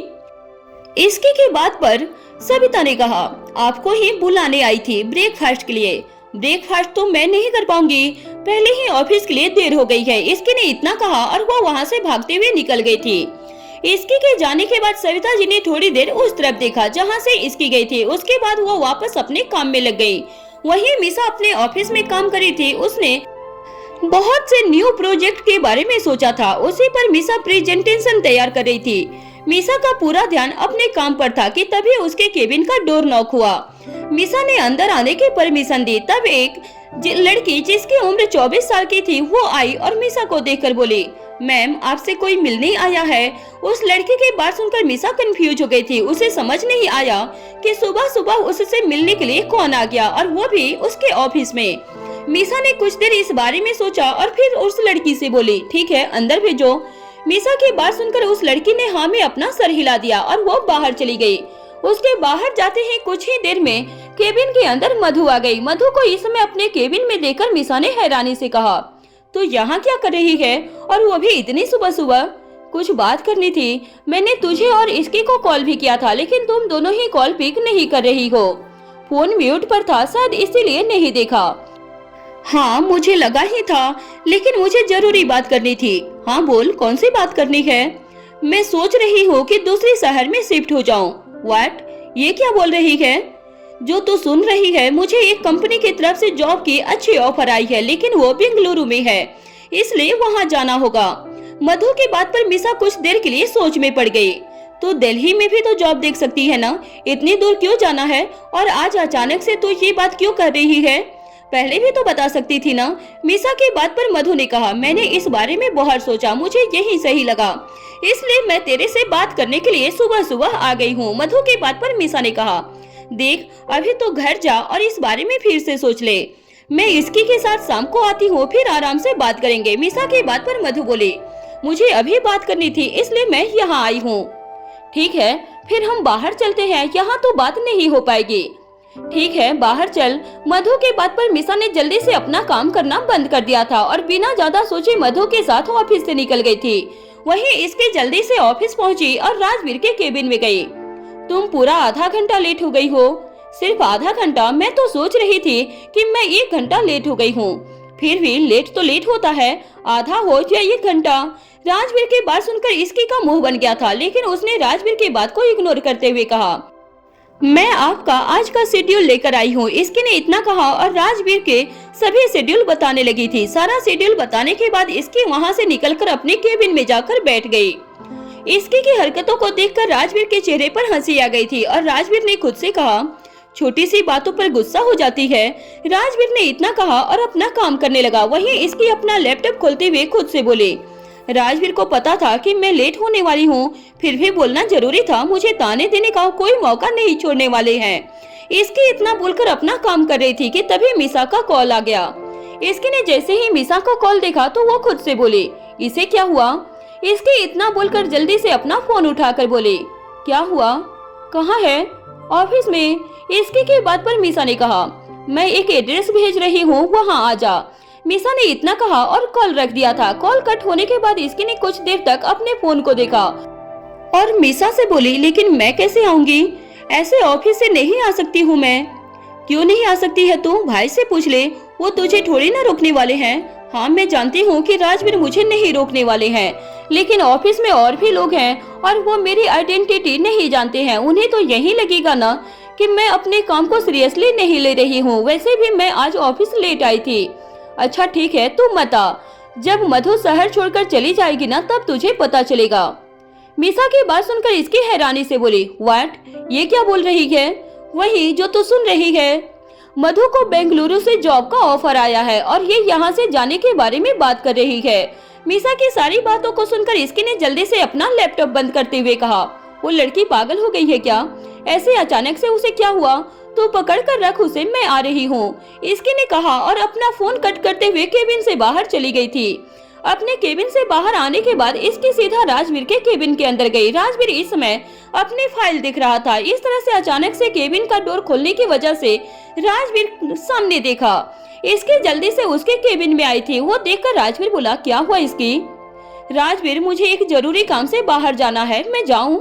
इसकी की बात पर सविता ने कहा, आपको ही बुलाने आई थी ब्रेकफास्ट के लिए। ब्रेकफास्ट तो मैं नहीं कर पाऊंगी, पहले ही ऑफिस के लिए देर हो गई है। इसकी ने इतना कहा और वो वहाँ से भागते हुए निकल गई थी। इसकी के जाने के बाद सविता जी ने थोड़ी देर उस तरफ देखा जहाँ से इसकी गई थी। उसके बाद वो वापस अपने काम में लग गई। वहीं मीसा अपने ऑफिस में काम करी थी। उसने बहुत से न्यू प्रोजेक्ट के बारे में सोचा था, उसी पर मीसा प्रेजेंटेशन तैयार कर रही थी। मीसा का पूरा ध्यान अपने काम पर था कि तभी उसके केबिन का डोर नॉक हुआ। मीसा ने अंदर आने की परमिशन दी। तब एक लड़की जिसकी उम्र 24 साल की थी वो आई और मीसा को देखकर बोली, मैम आपसे कोई मिलने आया है। उस लड़की की बात सुनकर मीसा कंफ्यूज हो गई थी। उसे समझ नहीं आया कि सुबह सुबह उससे मिलने के लिए कौन आ गया और वो भी उसके ऑफिस में। मीसा ने कुछ देर इस बारे में सोचा और फिर उस लड़की से बोली, ठीक है अंदर भेजो। मीसा की बात सुनकर उस लड़की ने हाँ में अपना सर हिला दिया और वो बाहर चली गई। उसके बाहर जाते ही कुछ ही देर में केबिन के अंदर मधु आ गई। मधु को इस समय अपने केबिन में देखकर मीसा ने हैरानी से कहा, तो यहाँ क्या कर रही है और वो भी इतनी सुबह सुबह? कुछ बात करनी थी। मैंने तुझे और इसकी को कॉल भी किया था लेकिन तुम दोनों ही कॉल पिक नहीं कर रही हो। फोन म्यूट पर था, शायद इसीलिए नहीं देखा। हाँ मुझे लगा ही था, लेकिन मुझे जरूरी बात करनी थी। हाँ बोल, कौन सी बात करनी है? मैं सोच रही हूँ कि दूसरे शहर में शिफ्ट हो जाऊँ। व्हाट? ये क्या बोल रही है? जो तू सुन रही है, मुझे एक कंपनी की तरफ से जॉब की अच्छी ऑफर आई है लेकिन वो बेंगलुरु में है, इसलिए वहाँ जाना होगा। मधु की बात पर मीसा कुछ देर के लिए सोच में पड़ गई। तो दिल्ली में भी तो जॉब देख सकती है ना, इतनी दूर क्यों जाना है? और आज अचानक से तो ये बात क्यों कर रही है? पहले भी तो बता सकती थी ना। मीसा की बात पर मधु ने कहा, मैंने इस बारे में बहुत सोचा, मुझे यही सही लगा, इसलिए मैं तेरे से बात करने के लिए सुबह सुबह आ गई हूँ। मधु की बात पर मीसा ने कहा, देख अभी तो घर जा और इस बारे में फिर से सोच ले। मैं इसकी के साथ शाम को आती हूँ, फिर आराम से बात करेंगे। मीसा की बात पर मधु बोली, मुझे अभी बात करनी थी इसलिए मैं यहाँ आई हूँ। ठीक है फिर हम बाहर चलते हैं, यहाँ तो बात नहीं हो पाएगी। ठीक है, बाहर चल। मधु के बात पर मिसा ने जल्दी से अपना काम करना बंद कर दिया था और बिना ज्यादा सोचे मधु के साथ ऑफिस से निकल गई थी। वहीं इसके जल्दी से ऑफिस पहुंची और राजवीर के केबिन में गई। तुम पूरा आधा घंटा लेट हो गई हो। सिर्फ आधा घंटा? मैं तो सोच रही थी कि मैं 1 घंटा लेट हो गई हूँ। फिर भी लेट तो लेट होता है, आधा हो या 1 घंटा। राजवीर की बात सुनकर इसकी का मुंह बन गया था, लेकिन उसने राजवीर की बात को इग्नोर करते हुए कहा, मैं आपका आज का शेड्यूल लेकर आई हूँ। इसकी ने इतना कहा और राजवीर के सभी शेड्यूल बताने लगी थी। सारा शेड्यूल बताने के बाद इसकी वहाँ से निकलकर अपने केबिन में जाकर बैठ गई। इसकी की हरकतों को देखकर राजवीर के चेहरे पर हंसी आ गई थी और राजवीर ने खुद से कहा, छोटी सी बातों पर गुस्सा हो जाती है। राजवीर ने इतना कहा और अपना काम करने लगा। वहीं इसकी अपना लैपटॉप खोलते हुए खुद से बोली, राजवीर को पता था कि मैं लेट होने वाली हूँ, फिर भी बोलना जरूरी था। मुझे ताने देने का कोई मौका नहीं छोड़ने वाले हैं। इसकी इतना बोलकर अपना काम कर रही थी कि तभी मिसा का कॉल आ गया। इसकी ने जैसे ही मिसा को कॉल देखा तो वो खुद से बोली, इसे क्या हुआ? इसकी इतना बोलकर जल्दी से अपना फोन उठाकर बोली, क्या हुआ? कहाँ है? ऑफिस में। इसकी की बात पर मिसा ने कहा, मैं एक एड्रेस भेज रही हूँ, वहाँ आ जा। मिसा ने इतना कहा और कॉल रख दिया था। कॉल कट होने के बाद इसकी ने कुछ देर तक अपने फोन को देखा और मिसा से बोली, लेकिन मैं कैसे आऊंगी? ऐसे ऑफिस से नहीं आ सकती हूँ मैं। क्यों नहीं आ सकती है तू? भाई से पूछ ले, वो तुझे थोड़ी ना रोकने वाले हैं। हाँ, मैं जानती हूँ कि राजवीर मुझे नहीं रोकने वाले हैं, लेकिन ऑफिस में और भी लोग हैं और वो मेरी आइडेंटिटी नहीं जानते हैं। उन्हें तो यही लगेगा ना कि मैं अपने काम को सीरियसली नहीं ले रही हूँ। वैसे भी मैं आज ऑफिस लेट आई थी। अच्छा ठीक है, तू मत आ। जब मधु शहर छोड़कर चली जाएगी ना, तब तुझे पता चलेगा। मिसा की बात सुनकर इसकी हैरानी से बोली, व्हाट? ये क्या बोल रही है? वही जो तू सुन रही है। मधु को बेंगलुरु से जॉब का ऑफर आया है और ये यहाँ से जाने के बारे में बात कर रही है। मिसा की सारी बातों को सुनकर इसकी ने जल्दी से अपना लैपटॉप बंद करते हुए कहा, वो लड़की पागल हो गई है क्या? ऐसे अचानक से उसे क्या हुआ? तू पकड़ कर रख उसे, मैं आ रही हूँ। इसकी ने कहा और अपना फोन कट करते हुए केबिन से बाहर चली गई थी। अपने केबिन से बाहर आने के बाद इसकी सीधा राजवीर के केबिन के अंदर गई। राजवीर इस समय अपनी फाइल देख रहा था। इस तरह से अचानक से केबिन का डोर खोलने की वजह से राजवीर सामने देखा। इसकी जल्दी से उसके केबिन में आई थी। वो देखकर राजवीर बोला, क्या हुआ इसकी? राजवीर, मुझे एक जरूरी काम से बाहर जाना है, मैं जाऊं?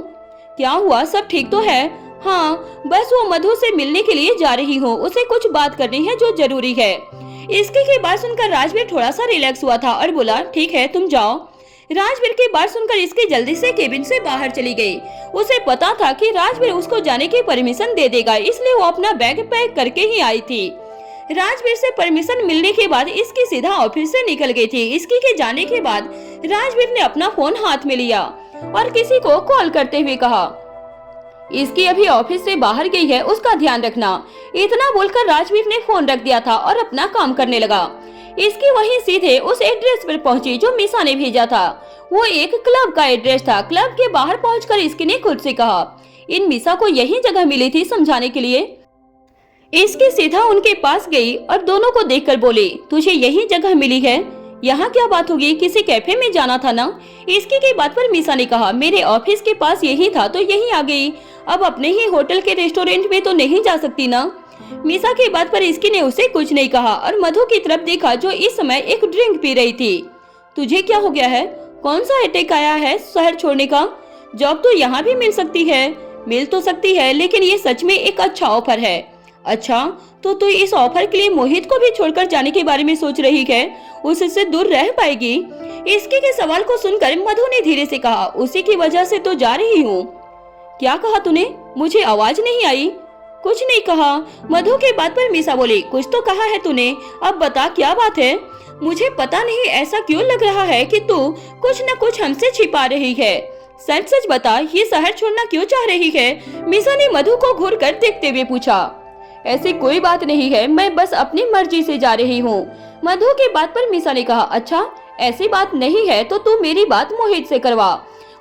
क्या हुआ? सब ठीक तो है? हाँ, बस वो मधु से मिलने के लिए जा रही हूँ, उसे कुछ बात करनी है जो जरूरी है। इसकी की बात सुनकर राजवीर थोड़ा सा रिलैक्स हुआ था और बोला, ठीक है तुम जाओ। राजवीर की बात सुनकर इसकी जल्दी से केबिन से बाहर चली गई। उसे पता था कि राजवीर उसको जाने की परमिशन दे देगा, इसलिए वो अपना बैग पैक करके ही आई थी। राजवीर से परमिशन मिलने के बाद इसकी सीधा ऑफिस से निकल गई थी। इसकी के जाने के बाद राजवीर ने अपना फोन हाथ में लिया और किसी को कॉल करते हुए कहा, इसकी अभी ऑफिस से बाहर गई है, उसका ध्यान रखना। इतना बोलकर राजवीर ने फोन रख दिया था और अपना काम करने लगा। इसकी वहीं सीधे उस एड्रेस पर पहुंची जो मिसा ने भेजा था। वो एक क्लब का एड्रेस था। क्लब के बाहर पहुंचकर इसकी ने खुद से कहा, इन मिसा को यही जगह मिली थी समझाने के लिए। इसकी सीधा उनके पास गई और दोनों को देखकर बोली, तुझे यही जगह मिली है? यहाँ क्या बात होगी? किसी कैफे में जाना था ना? इसकी की बात पर मिसा ने कहा, मेरे ऑफिस के पास यही था तो यही आ गई। अब अपने ही होटल के रेस्टोरेंट में तो नहीं जा सकती ना? मिसा की बात पर इसकी ने उसे कुछ नहीं कहा और मधु की तरफ देखा जो इस समय एक ड्रिंक पी रही थी। तुझे क्या हो गया है? कौन सा अटैक आया है शहर छोड़ने का? जॉब तो यहाँ भी मिल सकती है। मिल तो सकती है, लेकिन ये सच में एक अच्छा ऑफर है। अच्छा, तो तू इस ऑफर के लिए मोहित को भी छोड़कर जाने के बारे में सोच रही है? उससे दूर रह पाएगी? इसके के सवाल को सुनकर मधु ने धीरे से कहा, उसी की वजह से तो जा रही हूँ। क्या कहा तूने? मुझे आवाज नहीं आई। कुछ नहीं कहा। मधु के बात पर मिसा बोली, कुछ तो कहा है तूने, अब बता क्या बात है? मुझे पता नहीं ऐसा क्यों लग रहा है कि तू कुछ न कुछ हमसे छिपा रही है। सच सच बता, ये शहर छोड़ना क्यों चाह रही है? मिसा ने मधु को घूर कर देखते हुए पूछा। ऐसी कोई बात नहीं है, मैं बस अपनी मर्जी से जा रही हूँ। मधु के बात पर मिसा ने कहा, अच्छा ऐसी बात नहीं है तो तू मेरी बात मोहित से करवा।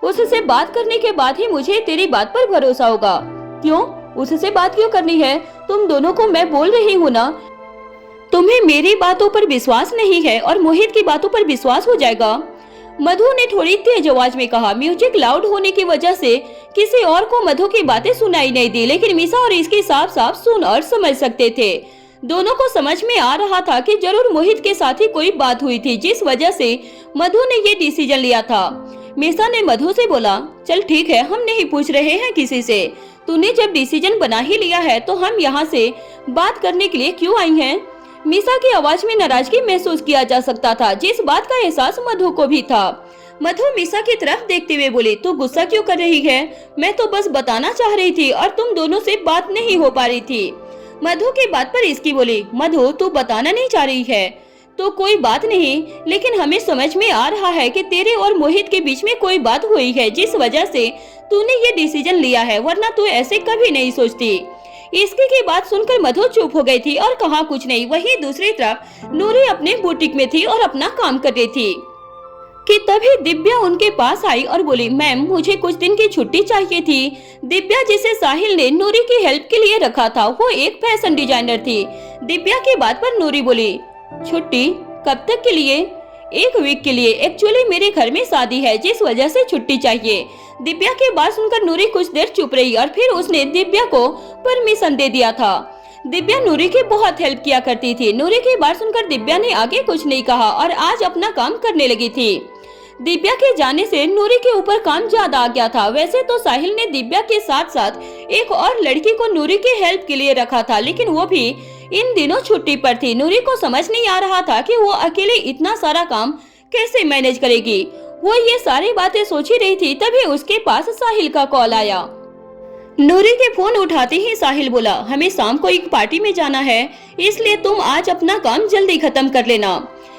उससे बात करने के बाद ही मुझे तेरी बात पर भरोसा होगा। क्यों? उससे बात क्यों करनी है? तुम दोनों को मैं बोल रही हूँ ना, तुम्हें मेरी बातों पर विश्वास नहीं है और मोहित की बातों पर विश्वास हो जाएगा। मधु ने थोड़ी तेज आवाज में कहा। म्यूजिक लाउड होने की वजह से किसी और को मधु की बातें सुनाई नहीं दी, लेकिन मीसा और इसकी साफ साफ सुन और समझ सकते थे। दोनों को समझ में आ रहा था कि जरूर मोहित के साथ ही कोई बात हुई थी, जिस वजह से मधु ने ये डिसीजन लिया था। मीसा ने मधु से बोला, चल ठीक है, हम नहीं पूछ रहे हैं किसी से, तूने जब डिसीजन बना ही लिया है तो हम यहाँ से बात करने के लिए क्यों आई हैं? मीसा की आवाज में नाराजगी महसूस किया जा सकता था, जिस बात का एहसास मधु को भी था। मधु मीसा की तरफ देखते हुए बोली, तू गुस्सा क्यों कर रही है? मैं तो बस बताना चाह रही थी और तुम दोनों से बात नहीं हो पा रही थी। मधु की बात पर इसकी बोली, मधु तू बताना नहीं चाह रही है तो कोई बात नहीं, लेकिन हमें समझ में आ रहा है कि तेरे और मोहित के बीच में कोई बात हुई है, जिस वजह से तूने ये डिसीजन लिया है, वरना तू ऐसे कभी नहीं सोचती। इसकी की बात सुनकर मधु चुप हो गई थी और कहा कुछ नहीं। वहीं दूसरी तरफ नूरी अपने बुटीक में थी और अपना काम कर रही थी कि तभी दिव्या उनके पास आई और बोली, मैम मुझे कुछ दिन की छुट्टी चाहिए थी। दिव्या जिसे साहिल ने नूरी की हेल्प के लिए रखा था, वो एक फैशन डिजाइनर थी। दिव्या की बात पर नूरी बोली, छुट्टी कब तक के लिए? 1 वीक के लिए। एक्चुअली मेरे घर में शादी है, जिस वजह से छुट्टी चाहिए। दिव्या की बात सुनकर नूरी कुछ देर चुप रही और फिर उसने दिव्या को परमिशन दे दिया था। दिव्या नूरी की बहुत हेल्प किया करती थी। नूरी की बात सुनकर दिव्या ने आगे कुछ नहीं कहा और आज अपना काम करने लगी थी। दिव्या के जाने से नूरी के ऊपर काम ज्यादा आ गया था। वैसे तो साहिल ने दिव्या के साथ साथ एक और लड़की को नूरी की हेल्प के लिए रखा था, लेकिन वो भी इन दिनों छुट्टी पर थी। नूरी को समझ नहीं आ रहा था कि वो अकेले इतना सारा काम कैसे मैनेज करेगी। वो ये सारी बातें सोच ही रही थी, तभी उसके पास साहिल का कॉल आया। नूरी के फोन उठाते ही साहिल बोला, हमें शाम को एक पार्टी में जाना है, इसलिए तुम आज अपना काम जल्दी खत्म कर लेना।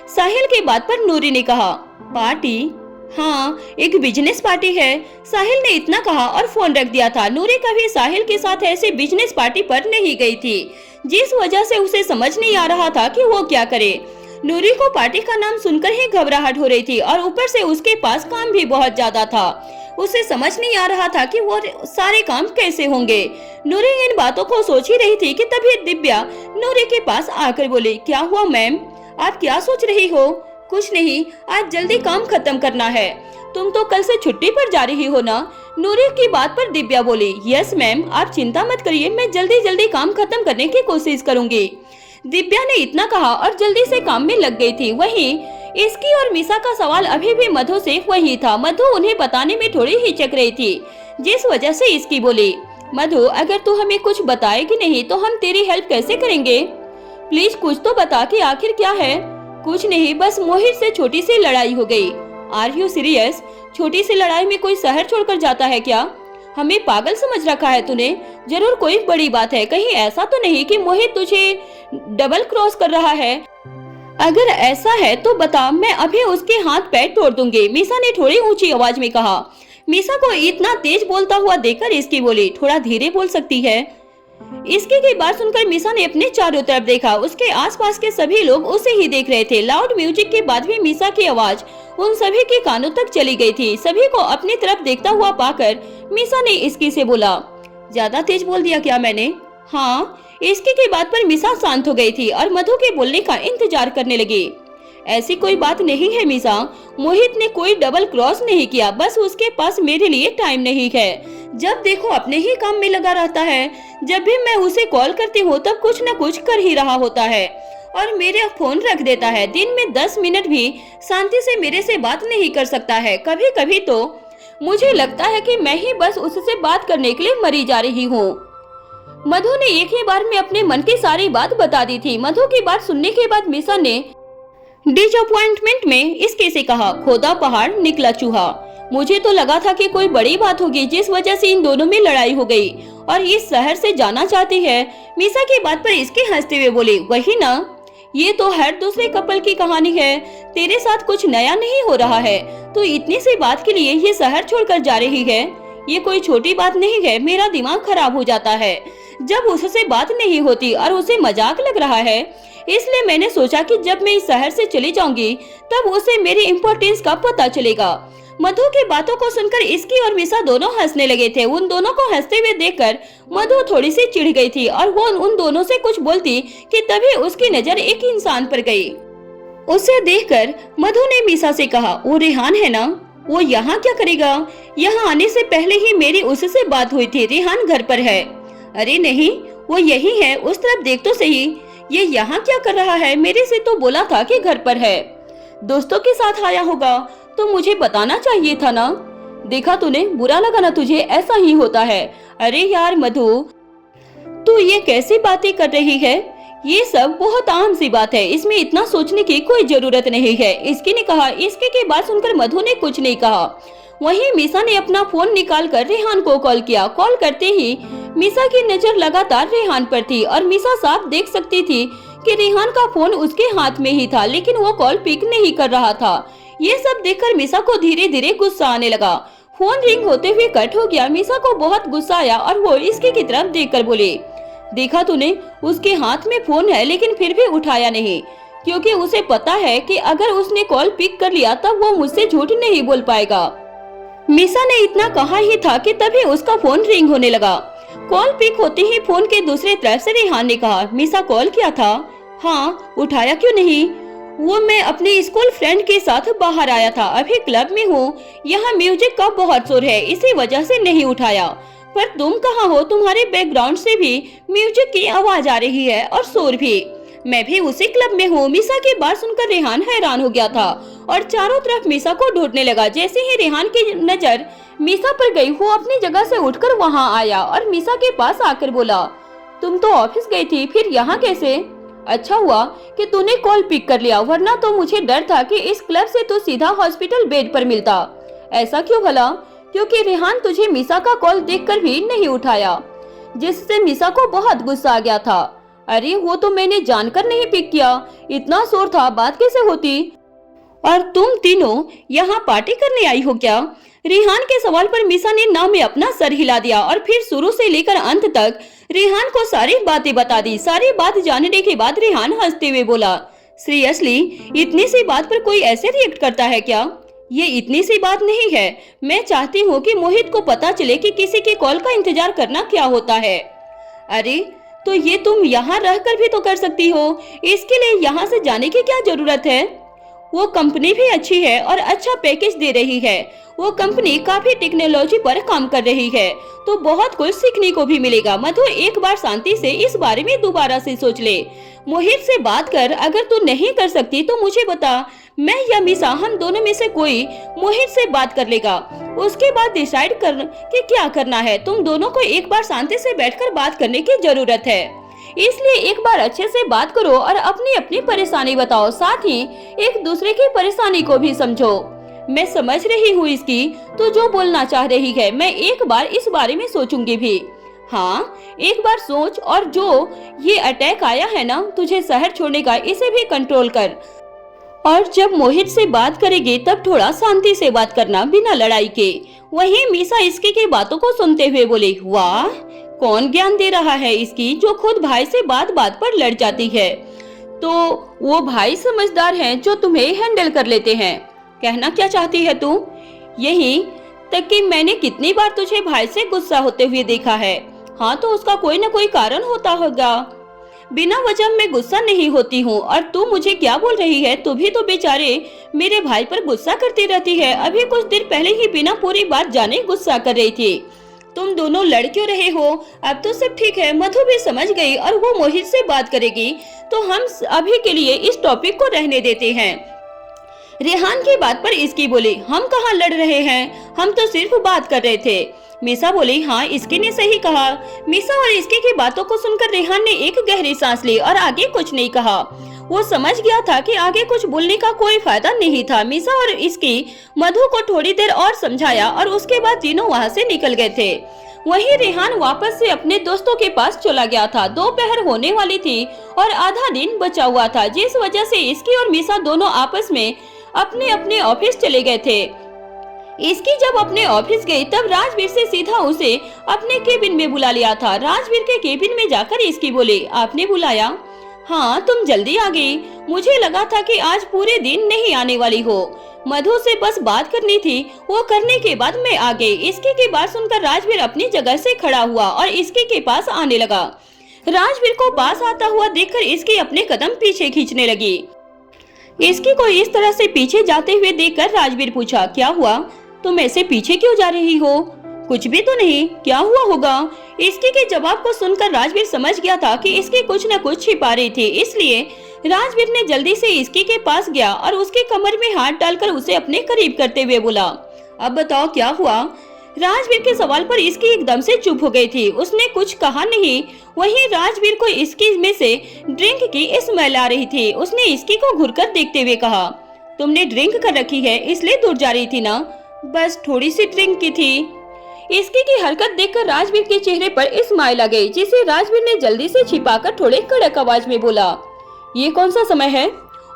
साहिल की बात पर नूरी ने कहा, पार्टी? हाँ, एक बिजनेस पार्टी है। साहिल ने इतना कहा और फोन रख दिया था। नूरी कभी साहिल के साथ ऐसे बिजनेस पार्टी पर नहीं गई थी, जिस वजह से उसे समझ नहीं आ रहा था कि वो क्या करे। नूरी को पार्टी का नाम सुनकर ही घबराहट हो रही थी और ऊपर से उसके पास काम भी बहुत ज्यादा था। उसे समझ नहीं आ रहा था कि वो सारे काम कैसे होंगे। नूरी इन बातों को सोच ही रही थी कि तभी दिव्या नूरी के पास आकर बोली, क्या हुआ मैम, आप क्या सोच रही हो? कुछ नहीं, आज जल्दी काम खत्म करना है। तुम तो कल से छुट्टी पर जा रही हो ना? नूरी की बात पर दिव्या बोली, यस मैम, आप चिंता मत करिए, मैं जल्दी जल्दी काम खत्म करने की कोशिश करूंगी। दिव्या ने इतना कहा और जल्दी से काम में लग गई थी। वहीं इसकी और मीसा का सवाल अभी भी मधु से वही था। मधु उन्हें बताने में थोड़ी हिचक रही थी, जिस वजह से इसकी बोली, मधु अगर तू हमें कुछ बताएगी नहीं तो हम तेरी हेल्प कैसे करेंगे? प्लीज कुछ तो बता कि आखिर क्या है। कुछ नहीं, बस मोहित से छोटी सी लड़ाई हो गई। Are you serious? छोटी सी लड़ाई में कोई शहर छोड़कर जाता है क्या? हमें पागल समझ रखा है तूने? जरूर कोई बड़ी बात है। कहीं ऐसा तो नहीं कि मोहित तुझे डबल क्रॉस कर रहा है? अगर ऐसा है तो बता, मैं अभी उसके हाथ पैर तोड़ दूंगी। मीसा ने थोड़ी ऊंची आवाज में कहा। मीसा को इतना तेज बोलता हुआ देखकर इसकी बोली, थोड़ा धीरे बोल सकती है? इसकी की बात सुनकर मीसा ने अपने चारों तरफ देखा। उसके आसपास के सभी लोग उसे ही देख रहे थे। लाउड म्यूजिक के बाद भी मीसा की आवाज उन सभी के कानों तक चली गई थी। सभी को अपनी तरफ देखता हुआ पाकर मीसा ने इसकी से बोला, ज्यादा तेज बोल दिया क्या मैंने? हाँ। इसकी की बात पर मीसा शांत हो गई थी और मधु के बोलने का इंतजार करने लगी। ऐसी कोई बात नहीं है मीसा, मोहित ने कोई डबल क्रॉस नहीं किया, बस उसके पास मेरे लिए टाइम नहीं है। जब देखो अपने ही काम में लगा रहता है। जब भी मैं उसे कॉल करती हूँ तब कुछ न कुछ कर ही रहा होता है और मेरे फोन रख देता है। दिन में 10 मिनट भी शांति से मेरे से बात नहीं कर सकता है। कभी कभी तो मुझे लगता है कि मैं ही बस उससे बात करने के लिए मरी जा रही हूँ। मधु ने एक ही बार में अपने मन की सारी बात बता दी थी। मधु की बात सुनने के बाद मीसा ने डिसअपॉइंटमेंट में इसके से कहा, खोदा पहाड़ निकला चूहा। मुझे तो लगा था कि कोई बड़ी बात होगी, जिस वजह से इन दोनों में लड़ाई हो गई और इस शहर से जाना चाहती है। मीसा की बात पर इसके हंसते हुए बोली, वही ना, ये तो हर दूसरे कपल की कहानी है। तेरे साथ कुछ नया नहीं हो रहा है। तो इतनी सी बात के लिए ये शहर छोड़कर जा रही है। ये कोई छोटी बात नहीं है। मेरा दिमाग खराब हो जाता है जब उससे बात नहीं होती और उसे मजाक लग रहा है। इसलिए मैंने सोचा कि जब मैं इस शहर से चली जाऊंगी तब उसे मेरी इम्पोर्टेंस का पता चलेगा। मधु की बातों को सुनकर इसकी और मीसा दोनों हंसने लगे थे। उन दोनों को हंसते हुए देखकर मधु थोड़ी सी चिढ़ गई थी और वो उन दोनों से कुछ बोलती कि तभी उसकी नजर एक इंसान पर गई। उसे देखकर मधु ने मीसा से कहा, वो रेहान है ना? वो यहाँ क्या करेगा? यहाँ आने से पहले ही मेरी उससे बात हुई थी, रेहान घर पर है। अरे नहीं, वो यही है, उस तरफ देख तो सही। ये यहाँ क्या कर रहा है? मेरे से तो बोला था कि घर पर है। दोस्तों के साथ आया होगा, तो मुझे बताना चाहिए था ना। देखा तूने, बुरा लगा ना तुझे? ऐसा ही होता है। अरे यार मधु, तू ये कैसी बातें कर रही है? ये सब बहुत आम सी बात है, इसमें इतना सोचने की कोई जरूरत नहीं है, इसकी ने कहा। इसके की बात सुनकर मधु ने कुछ नहीं कहा। वहीं मीसा ने अपना फोन निकाल कर रेहान को कॉल किया। कॉल करते ही मीसा की नजर लगातार रेहान पर थी और मीसा साफ देख सकती थी कि रेहान का फोन उसके हाथ में ही था, लेकिन वो कॉल पिक नहीं कर रहा था। ये सब देखकर मीसा को धीरे धीरे गुस्सा आने लगा। फोन रिंग होते हुए कट हो गया। मीसा को बहुत गुस्सा आया और वो इसके की तरफ देखकर बोली, देखा तूने, उसके हाथ में फोन है लेकिन फिर भी उठाया नहीं, क्योंकि उसे पता है कि अगर उसने कॉल पिक कर लिया तब वो मुझसे झूठ नहीं बोल पाएगा। मीसा ने इतना कहा ही था कि तभी उसका फोन रिंग होने लगा। कॉल पिक होते ही फोन के दूसरे तरफ से रेहान ने कहा, मीसा कॉल किया था? हाँ, उठाया क्यों नहीं? वो मैं अपने स्कूल फ्रेंड के साथ बाहर आया था, अभी क्लब में हूँ, यहाँ म्यूजिक का बहुत शोर है, इसी वजह से नहीं उठाया। पर तुम कहाँ हो? तुम्हारे बैकग्राउंड से भी म्यूजिक की आवाज आ रही है और शोर भी। मैं भी उसी क्लब में हूँ। मीसा की बात सुनकर रेहान हैरान हो गया था और चारों तरफ मीसा को ढूंढने लगा। जैसे ही रेहान की नजर मीसा पर गई, वो अपनी जगह से उठकर वहाँ आया और मीसा के पास आकर बोला, तुम तो ऑफिस गई थी, फिर यहाँ कैसे? अच्छा हुआ कि तूने कॉल पिक कर लिया, वरना तो मुझे डर था कि इस क्लब से तो सीधा हॉस्पिटल बेड पर मिलता। ऐसा क्यों भला? क्योंकि रेहान तुझे मीसा का कॉल देखकर भी नहीं उठाया, जिससे मीसा को बहुत गुस्सा आ गया था। अरे वो तो मैंने जानकर नहीं पिक किया, इतना शोर था, बात कैसे होती? और तुम तीनों यहाँ पार्टी करने आई हो क्या? रेहान के सवाल पर मीसा ने ना में अपना सर हिला दिया और फिर शुरू से लेकर अंत तक रेहान को सारी बातें बता दी। सारी बात जानने के बाद रेहान हंसते हुए बोला, सीरियसली, इतनी सी बात पर कोई ऐसे रिएक्ट करता है क्या? ये इतनी सी बात नहीं है, मैं चाहती हूँ कि मोहित को पता चले कि किसी की कॉल का इंतजार करना क्या होता है। अरे तो ये तुम यहाँ रहकर भी तो कर सकती हो, इसके लिए यहाँ से जाने की क्या जरूरत है? वो कंपनी भी अच्छी है और अच्छा पैकेज दे रही है। वो कंपनी काफी टेक्नोलॉजी पर काम कर रही है, तो बहुत कुछ सीखने को भी मिलेगा। मधु, एक बार शांति से इस बारे में दोबारा से सोच ले। मोहित से बात कर, अगर तू नहीं कर सकती तो मुझे बता, मैं या मीसा, हम दोनों में से कोई मोहित से बात कर लेगा। उसके बाद डिसाइड कर कि क्या करना है। तुम दोनों को एक बार शांति से बैठकर बात करने की जरूरत है, इसलिए एक बार अच्छे से बात करो और अपनी अपनी परेशानी बताओ, साथ ही एक दूसरे की परेशानी को भी समझो। मैं समझ रही हूँ इसकी, तो जो बोलना चाह रही है, मैं एक बार इस बारे में सोचूंगी भी। हाँ, एक बार सोच, और जो ये अटैक आया है ना तुझे शहर छोड़ने का, इसे भी कंट्रोल कर। और जब मोहित से बात करेगी तब थोड़ा शांति से बात करना, बिना लड़ाई के। वहीं मीसा इसकी की बातों को सुनते हुए बोली, वाह, कौन ज्ञान दे रहा है इसकी, जो खुद भाई से बात बात पर लड़ जाती है। तो वो भाई समझदार हैं जो तुम्हें हैंडल कर लेते हैं। कहना क्या चाहती है तू? यही तक कि मैंने कितनी बार तुझे भाई से गुस्सा होते हुए देखा है। हाँ, तो उसका कोई न कोई कारण होता होगा। बिना वजह मैं गुस्सा नहीं होती हूँ। और तू मुझे क्या बोल रही है? तू भी तो बेचारे मेरे भाई पर गुस्सा करती रहती है। अभी कुछ देर पहले ही बिना पूरी बात जाने गुस्सा कर रही थी। तुम दोनों लड़ क्यों रहे हो? अब तो सब ठीक है। मधु भी समझ गई और वो मोहित से बात करेगी, तो हम अभी के लिए इस टॉपिक को रहने देते हैं। रेहान की बात पर इसकी बोली, हम कहाँ लड़ रहे हैं, हम तो सिर्फ बात कर रहे थे। मीसा बोली, हाँ, इसकी ने सही कहा। मीसा और इसकी की बातों को सुनकर रेहान ने एक गहरी सांस ली और आगे कुछ नहीं कहा। वो समझ गया था कि आगे कुछ बोलने का कोई फायदा नहीं था। मीसा और इसकी मधु को थोड़ी देर और समझाया और उसके बाद तीनों वहाँ से निकल गए थे। वहीं रेहान वापस से अपने दोस्तों के पास चला गया था। दोपहर होने वाली थी और आधा दिन बचा हुआ था, जिस वजह से इसकी और मीसा दोनों आपस में अपने अपने ऑफिस चले गए थे। इसकी जब अपने ऑफिस गई तब राजवीर से सीधा उसे अपने केबिन में बुला लिया था। राजवीर के केबिन में जाकर इसकी बोली, आपने बुलाया? हाँ, तुम जल्दी आ गई। मुझे लगा था कि आज पूरे दिन नहीं आने वाली हो। मधु से बस बात करनी थी, वो करने के बाद मैं आ गई। इसकी की बात सुनकर राजवीर अपनी जगह से खड़ा हुआ और इसकी के पास आने लगा। राजवीर को पास आता हुआ देखकर इसकी अपने कदम पीछे खींचने लगी। इसकी को इस तरह से पीछे जाते हुए देखकर राजवीर पूछा, क्या हुआ, तुम ऐसे पीछे क्यों जा रही हो? कुछ भी तो नहीं, क्या हुआ होगा? इसकी के जवाब को सुनकर राजवीर समझ गया था कि इसकी कुछ न कुछ छिपा रही थी, इसलिए राजवीर ने जल्दी से इसकी के पास गया और उसके कमर में हाथ डालकर उसे अपने करीब करते हुए बोला, अब बताओ क्या हुआ? राजवीर के सवाल पर इसकी एकदम से चुप हो गई थी, उसने कुछ कहा नहीं। वहीं राजवीर को इसकी में से ड्रिंक की स्मेल आ रही थी। उसने इसकी को घुरकर देखते हुए कहा, तुमने ड्रिंक कर रखी है इसलिए दूर जा रही थी ना? बस थोड़ी सी ड्रिंक की थी। इसकी की हरकत देखकर राजवीर के चेहरे पर स्माइल आ गई, जिसे राजवीर ने जल्दी से छिपाकर थोड़े कड़क आवाज में बोला, ये कौन सा समय है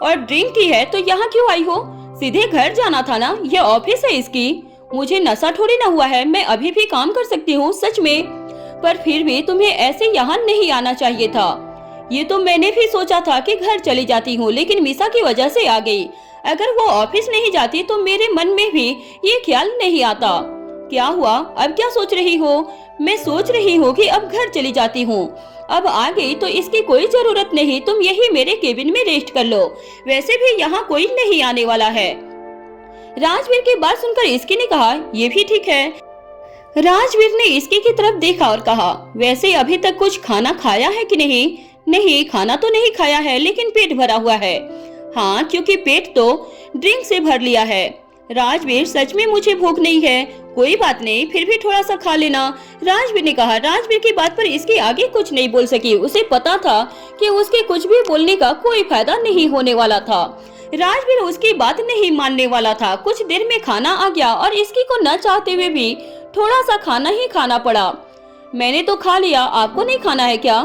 और ड्रिंक की है तो यहाँ क्यों आई हो? सीधे घर जाना था ना, ये ऑफिस है इसकी। मुझे नशा थोड़ी ना हुआ है, मैं अभी भी काम कर सकती हूँ सच में, पर फिर भी तुम्हें ऐसे यहाँ नहीं आना चाहिए था। ये तो मैंने भी सोचा था कि घर चली जाती हूँ, लेकिन मीसा की वजह से आ गई। अगर वो ऑफिस नहीं जाती तो मेरे मन में भी ये ख्याल नहीं आता। क्या हुआ, अब क्या सोच रही हो? मैं सोच रही हूँ कि अब घर चली जाती हूँ। अब आ गई तो इसकी कोई जरूरत नहीं, तुम यही मेरे केबिन में रेस्ट कर लो, वैसे भी यहाँ कोई नहीं आने वाला है। राजवीर की बात सुनकर इसकी ने कहा, ये भी ठीक है। राजवीर ने इसकी की तरफ देखा और कहा, वैसे अभी तक कुछ खाना खाया है कि नहीं? नहीं, खाना तो नहीं खाया है, लेकिन पेट भरा हुआ है। हाँ, क्योंकि पेट तो ड्रिंक से भर लिया है। राजवीर, सच में मुझे भूख नहीं है। कोई बात नहीं, फिर भी थोड़ा सा खा लेना, राजवीर ने कहा। राजवीर की बात पर इसकी आगे कुछ नहीं बोल सकी। उसे पता था कि उसके कुछ भी बोलने का कोई फायदा नहीं होने वाला था। राजवीर उसकी बात नहीं मानने वाला था। कुछ देर में खाना आ गया और इसकी को न चाहते हुए भी थोड़ा सा खाना ही खाना पड़ा। मैंने तो खा लिया, आपको नहीं खाना है क्या?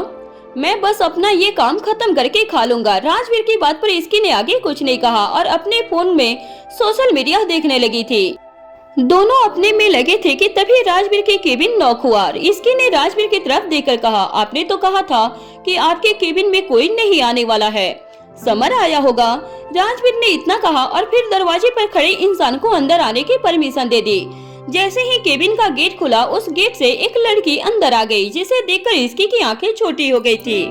मैं बस अपना ये काम खत्म करके खा लूंगा। राजवीर की बात पर इसकी ने आगे कुछ नहीं कहा और अपने फोन में सोशल मीडिया देखने लगी थी। दोनों अपने में लगे थे कि तभी राजवीर के केबिन नॉक हुआ। इसकी ने राजवीर की तरफ देखकर कहा, आपने तो कहा था कि आपके केबिन में कोई नहीं आने वाला है, समर आया होगा। राजवीर ने इतना कहा और फिर दरवाजे पर खड़े इंसान को अंदर आने की परमिशन दे दी। जैसे ही केबिन का गेट खुला, उस गेट से एक लड़की अंदर आ गई, जिसे देखकर इसकी की आंखें छोटी हो गई थी।